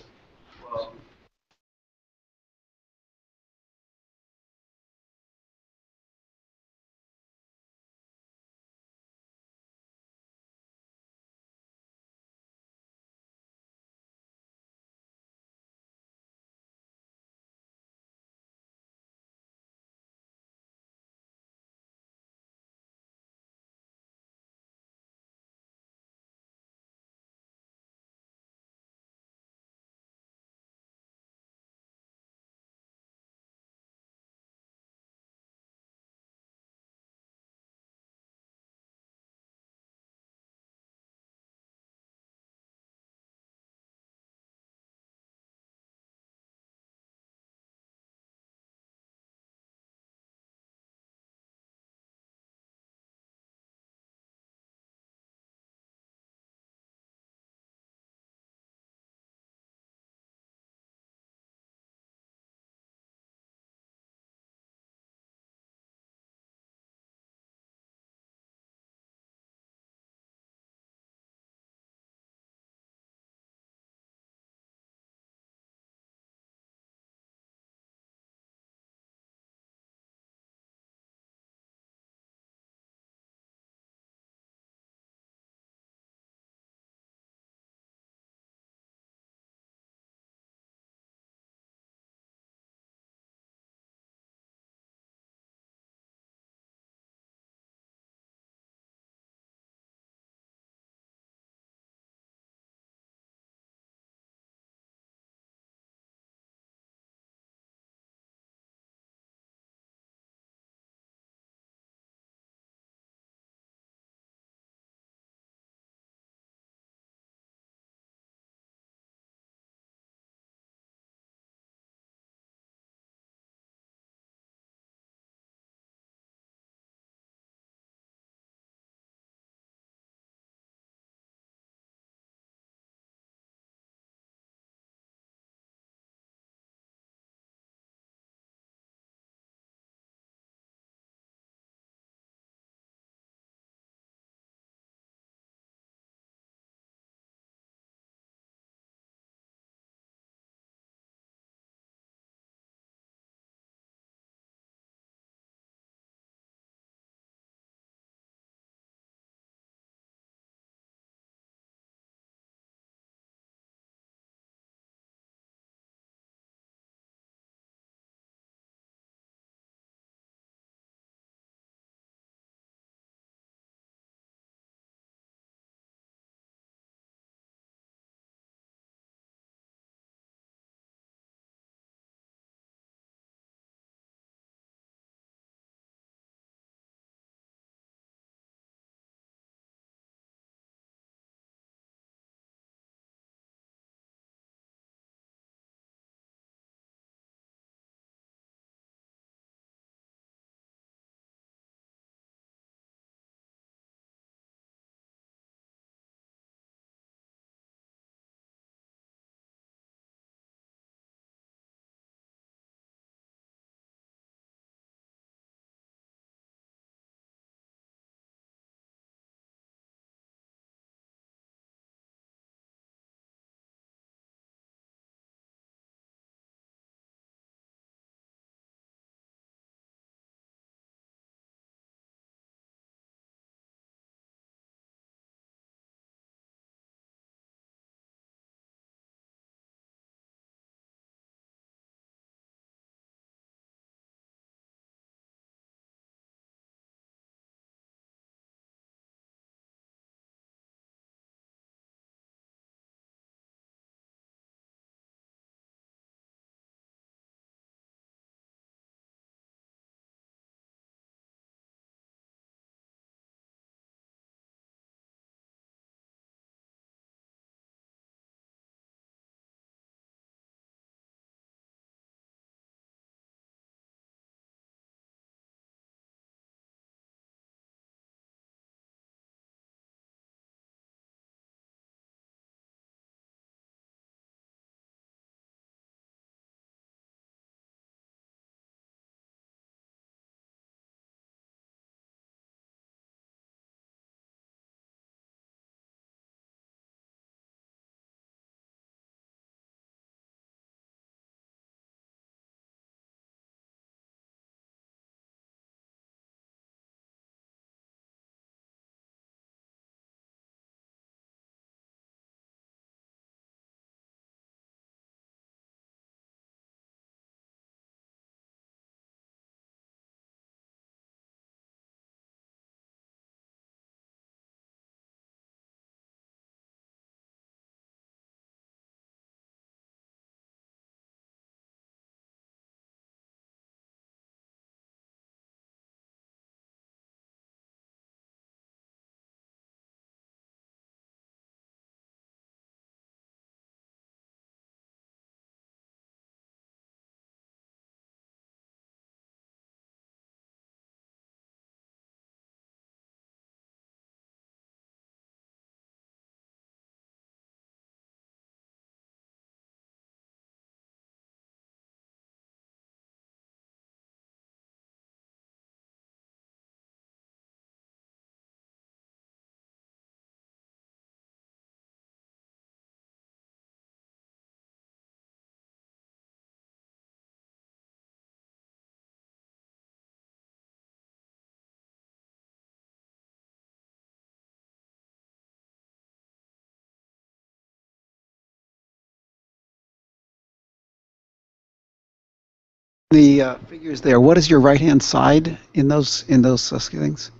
The figures there. What is your right-hand side in those things?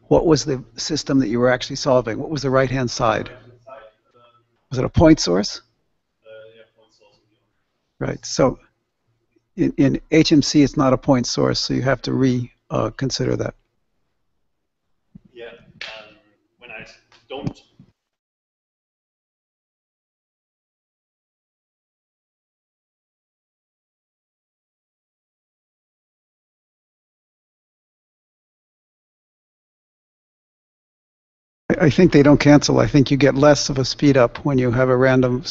What was the system that you were actually solving? What was the right-hand side? Was it a point source? Right. So in HMC, it's not a point source, so you have to reconsider that. Yeah. When I don't. I think they don't cancel. I think you get less of a speed up when you have a random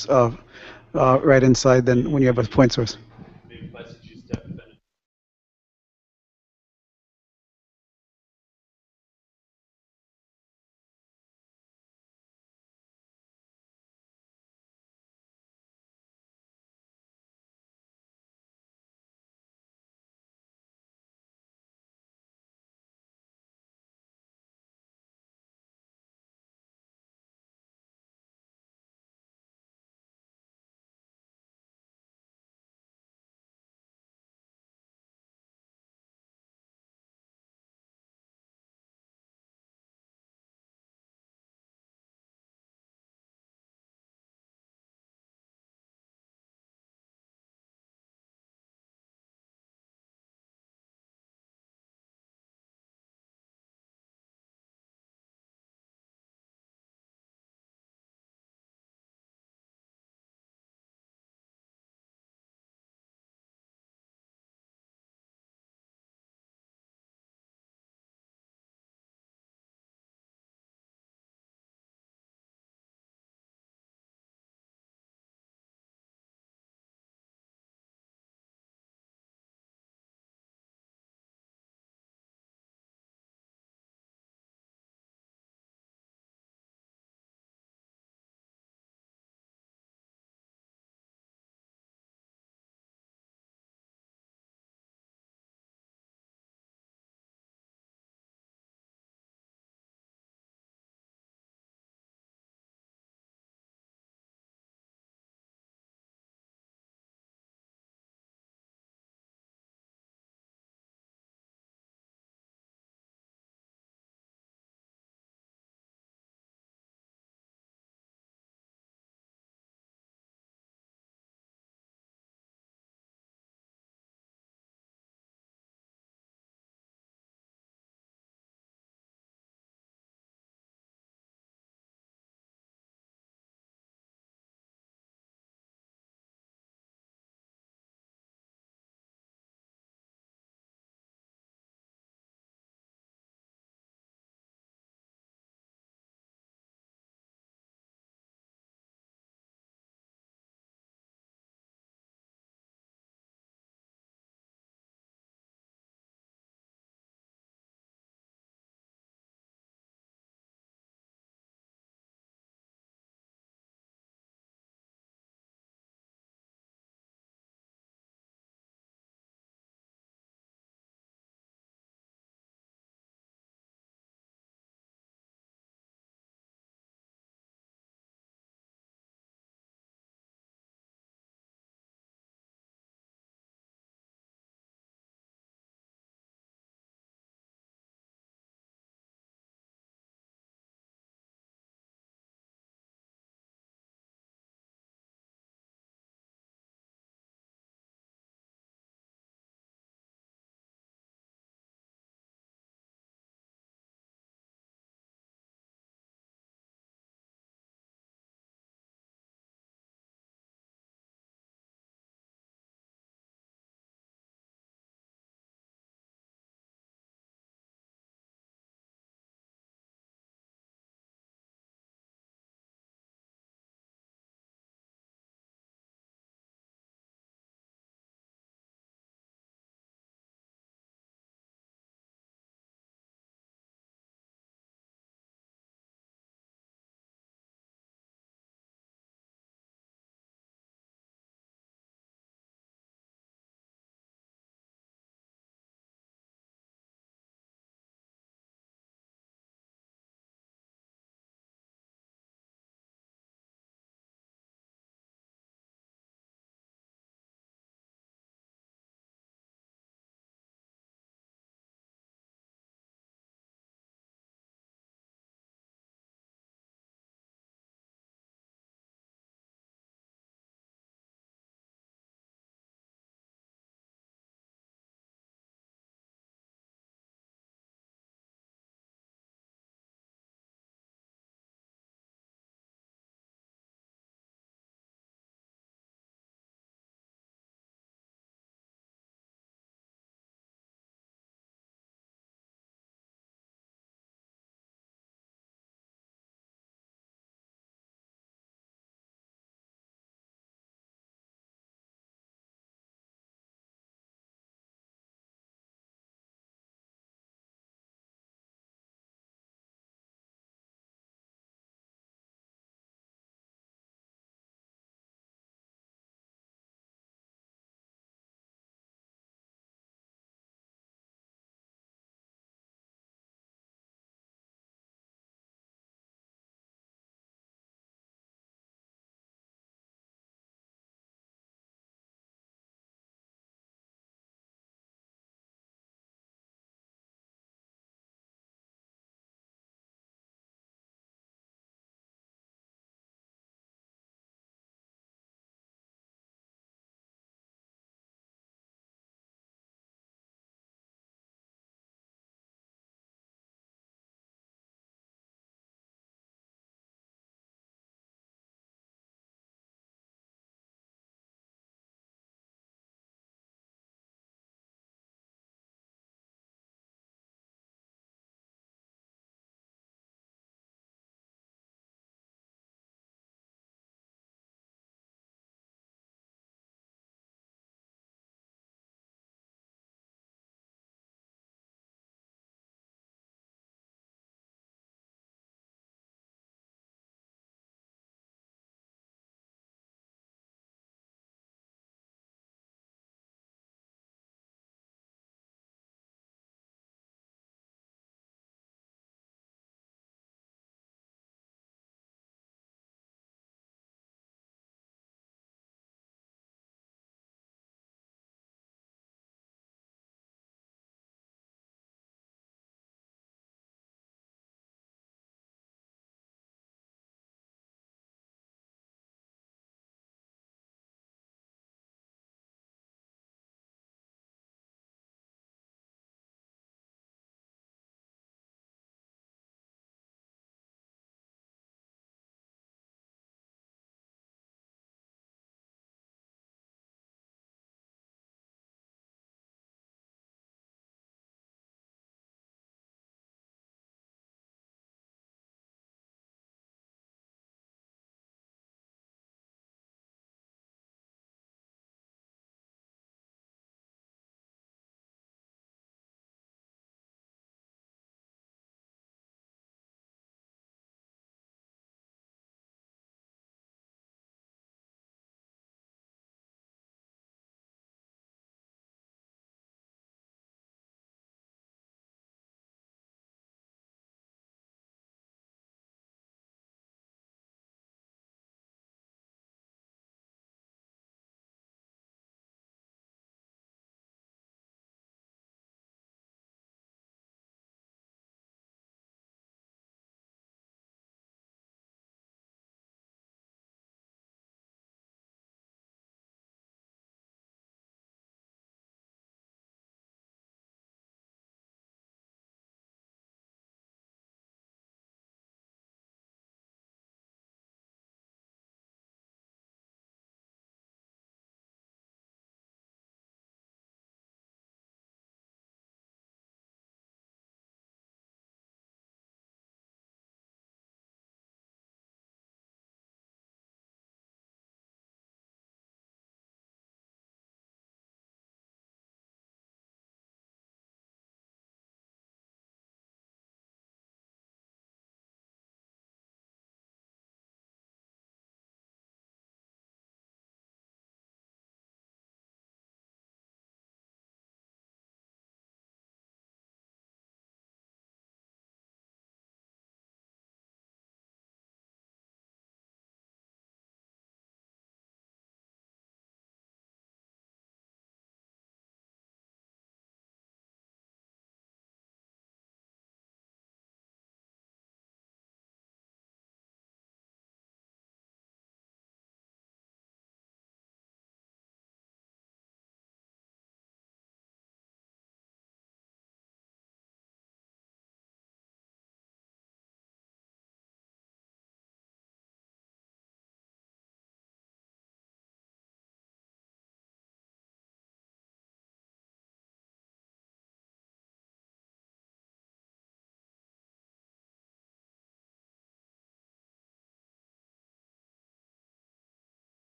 right inside than when you have a point source.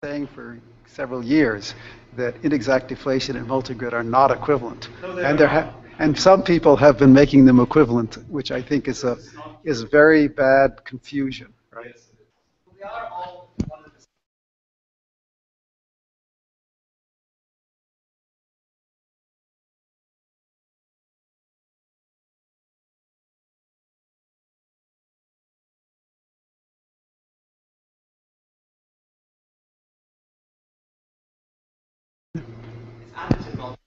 saying for several years that inexact deflation and multigrid are not equivalent. No, they And are there and some people have been making them equivalent, which I think is a very bad confusion, right? Yes. We are all one of the it's additive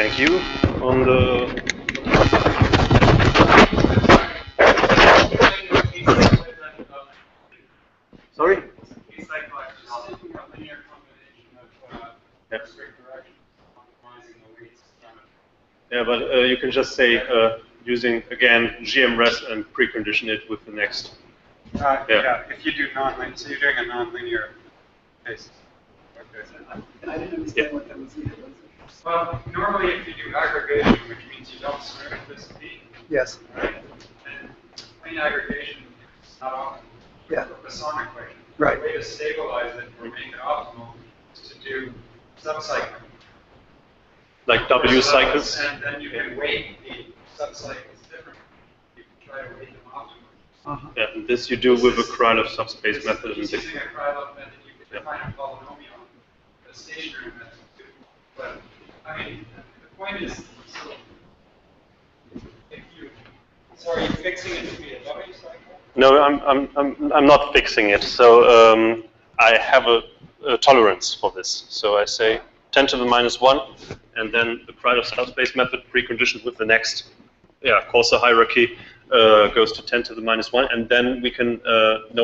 Thank you. On the sorry. Yeah, but you can just say using again GMRES and precondition it with the next. Yeah, if you do non-linear, so you're doing a non-linear case. Okay. I didn't understand what that was either. Well, normally if you do aggregation, which means you don't swim this peak, Yes. right? And plane aggregation is not optimal. Yeah. The Poisson equation. Right. The way to stabilize it or make it optimal is to do subcycling. Like W cycles. And then you can weight the subcycles differently. You can try to weight them optimally. Yeah, and this you do with a Krylov subspace method. Using a Krylov method, you can define a polynomial, a stationary method too. But I mean, the point is, so if you, so are you fixing it to be a W cycle? No, I'm not fixing it. So I have a tolerance for this. So I say 10 to the minus 1, and then the Krylov subspace method preconditioned with the next, coarser hierarchy goes to 10 to the minus 1, and then we can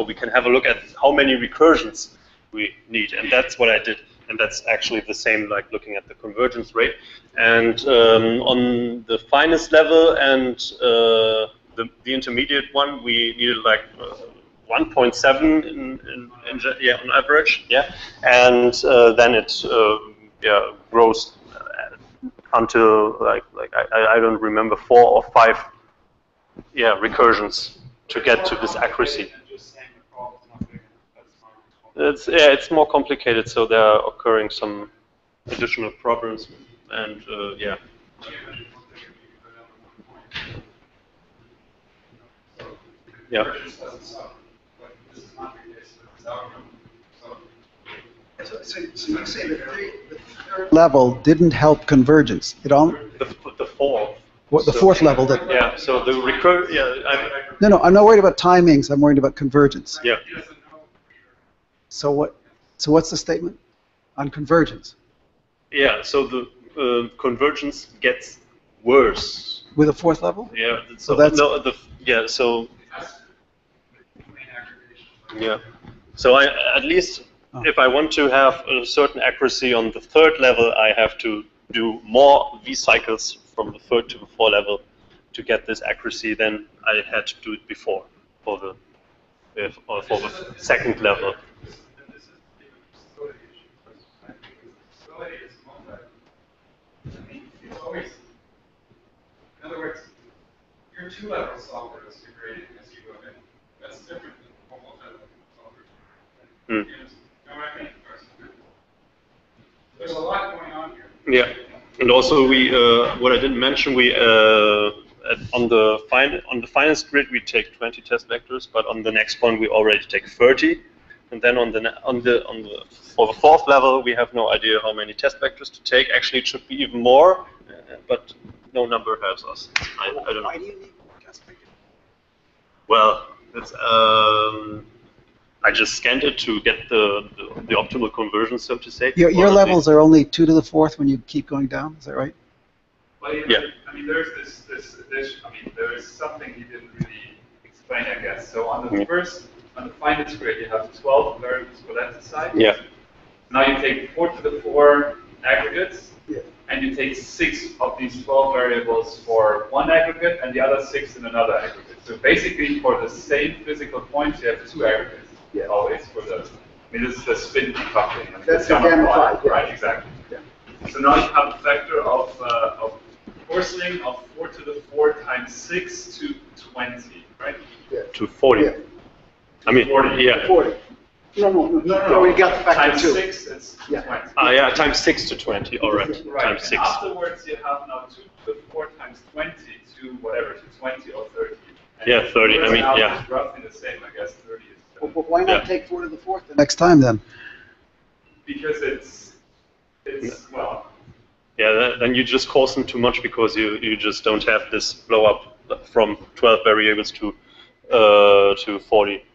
we can have a look at how many recursions we need, and that's what I did, and that's actually the same like looking at the convergence rate, and on the finest level and the intermediate one, we needed like 1.7 on average, and then it grows until like I don't remember 4 or 5 recursions to get to this accuracy. It's more complicated, so there are occurring some additional problems, and So you say the third level didn't help convergence. It only the fourth. The fourth level did. Yeah. So the No, I'm not worried about timings. I'm worried about convergence. Yeah. So what's the statement on convergence? Yeah. So the convergence gets worse with a fourth level. Yeah. So that's So yeah. So I at least. If I want to have a certain accuracy on the third level, I have to do more V cycles from the third to the fourth level to get this accuracy than I had to do it before for the second level. In other words, your two-level software is degrading as you go in. That's different than multi-level software. There's a lot going on here. Yeah, and also we, what I didn't mention, we on the finest grid we take 20 test vectors, but on the next one we already take 30, and then for the fourth level we have no idea how many test vectors to take. Actually, it should be even more, but no number helps us. I don't know. Why do you need more test vectors? Well, it's I just scanned it to get the optimal conversion, so to say. Your levels are only 2 to the 4th when you keep going down. Is that right? Well, yeah. I mean, there's this addition. I mean, there is something you didn't really explain, I guess. So on the on the finest grid, you have 12 variables for that side. Yeah. Now you take 4 to the 4 aggregates, yeah, and you take 6 of these 12 variables for one aggregate, and the other 6 in another aggregate. So basically, for the same physical points, you have 2 aggregates. Yeah. Always for the. I mean, this is the spin decoupling. I mean, that's the gamma plot, yeah. Right, exactly. Yeah. So now you have a factor of coarsening of 4 to the 4 times 6 to 20, right? Yeah. To 40. Yeah. I mean, 40. Yeah. 40. No. We got the factor times 2. 6, it's 20. Yeah, times 6 to 20. All right. Right. Times 6. And afterwards, you have now 2 to the 4 times 20 to whatever, to 20 or 30. And Yeah, 30. I mean, yeah. It's roughly the same, I guess. 30 is. Well, why not take 4 to the 4th the next time then? Because it's well. Yeah, then you just coarsen too much because you just don't have this blow up from 12 variables to 40.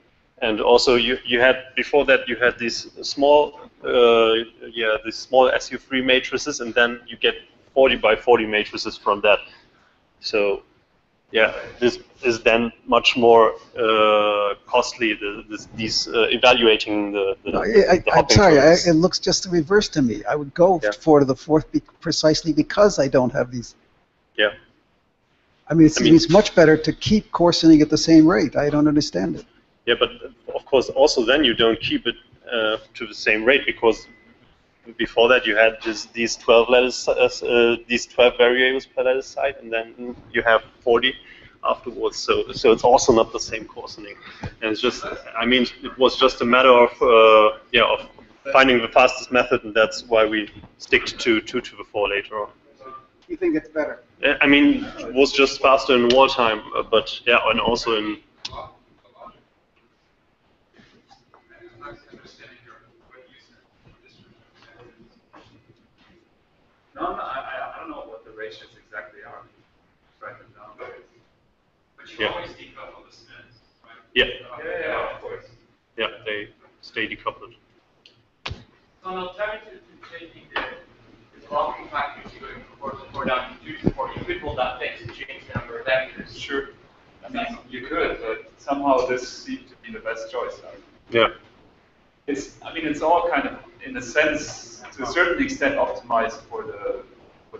And also you had before that you had these small these small SU3 matrices, and then you get 40 by 40 matrices from that. So yeah, this is then much more costly. These evaluating the I'm hopping sorry, choice. it looks just the reverse to me. I would go 4 to the 4th precisely because I don't have these. Yeah. I mean, it's much better to keep coarsening at the same rate. I don't understand it. Yeah, but of course, also then you don't keep it to the same rate, because before that you had these 12 lattice, these 12 variables per lattice site, and then you have 40 afterwards. So it's also not the same coarsening. And it's just, I mean, it was just a matter of of finding the fastest method, and that's why we stick to 2 to the 4 later on. You think it's better? I mean, it was just faster in wartime, but yeah, and also in. No, I don't know what the ratios exactly are. Write them down. But you always decouple the spins, right? Yeah. Yeah, of course. Yeah, they stay decoupled. So an alternative to taking the blocking factors you're going from 4 down to 2 to 4, you could hold that fixed and change the number of vectors. Sure. I mean, you could, but somehow this seemed to be the best choice. Yeah. I mean, it's all kind of, in a sense, to a certain extent, optimized for the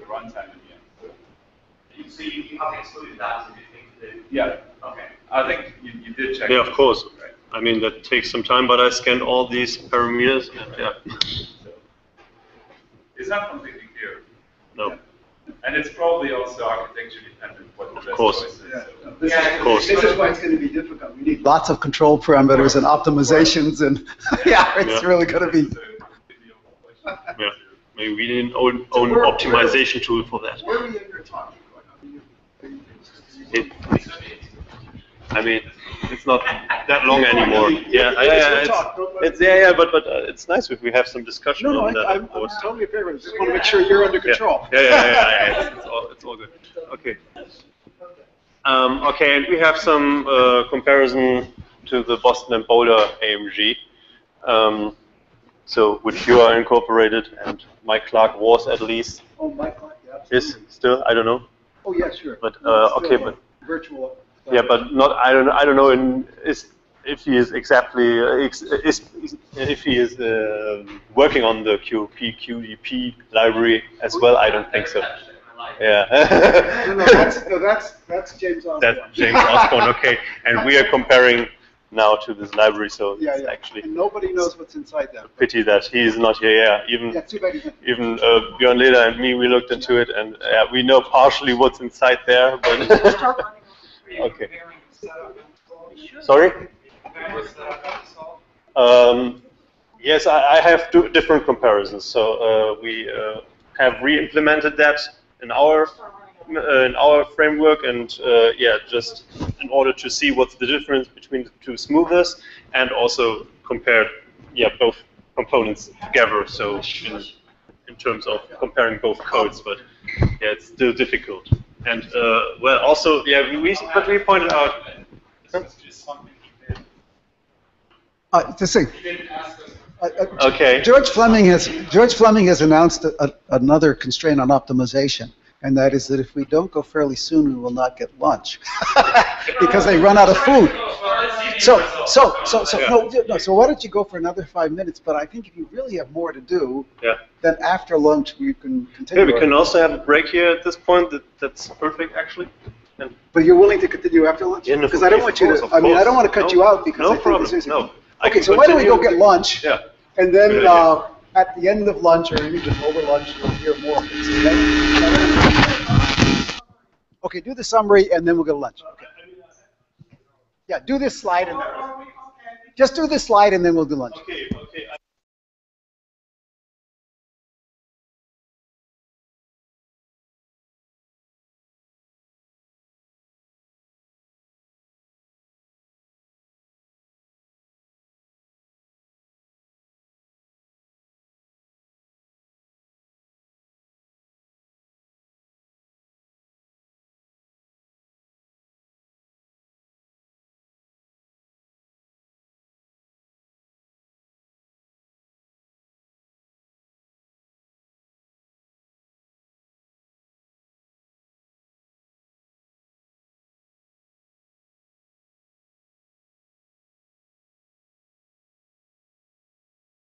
runtime in the end. So you have excluded that, so you think that... Yeah. Okay. I think you did check. Yeah, of course. Right. I mean, that takes some time, but I scanned all these parameters, and yeah. It's not completely clear. No. And it's probably also architecture dependent what the best course. choice is. Yeah. So. Of course. This is why it's going to be difficult. We need lots of control parameters and optimizations, and yeah, it's really going to be. Yeah. Maybe we didn't own optimization tool for that. Where are you in your talk? I mean, it's not that long anymore. Yeah, but it's nice if we have some discussion on that. I'm totally in favor. I just want to make sure you're under control. Yeah. It's all good. Okay. Okay, and we have some comparison to the Boston and Boulder AMG. So, which you are incorporated, and Mike Clark was at least. Oh, Mike Clark, yeah. Is still, I don't know. Oh, yeah, sure. But okay, but virtual. Yeah, but not. I don't know. If he is exactly if he is working on the QDP library as well. I don't think so. Yeah. no, that's James Osborne. That's James Osborne. Okay, and we are comparing now to this library, so it's actually and nobody knows what's inside that. Pity that he is not here. Yeah, too bad even Björn Leder and me, we looked into it, and we know partially what's inside there, but. Okay. Sorry? Yes, I have two different comparisons. So we have re-implemented that in our framework, and just in order to see what's the difference between the two smoothers, and also compare both components together. So in terms of comparing both codes, but it's still difficult. And also but we pointed out. To see. Okay. George Fleming has announced another constraint on optimization, and that is that if we don't go fairly soon, we will not get lunch because they run out of food. So why don't you go for another 5 minutes? But I think if you really have more to do, then after lunch we can continue. Yeah, we can also have a break here at this point. That's perfect, actually. But you're willing to continue after lunch? Yeah, because I don't want you to. I mean, I don't want to cut you out because I think this is. No. Okay, so why don't we go get lunch? Yeah. And then at the end of lunch, or even over lunch, you'll hear more of this. Okay, do the summary, and then we'll go to lunch. Okay. Yeah, do this slide, and just do this slide, and then we'll do lunch. Okay.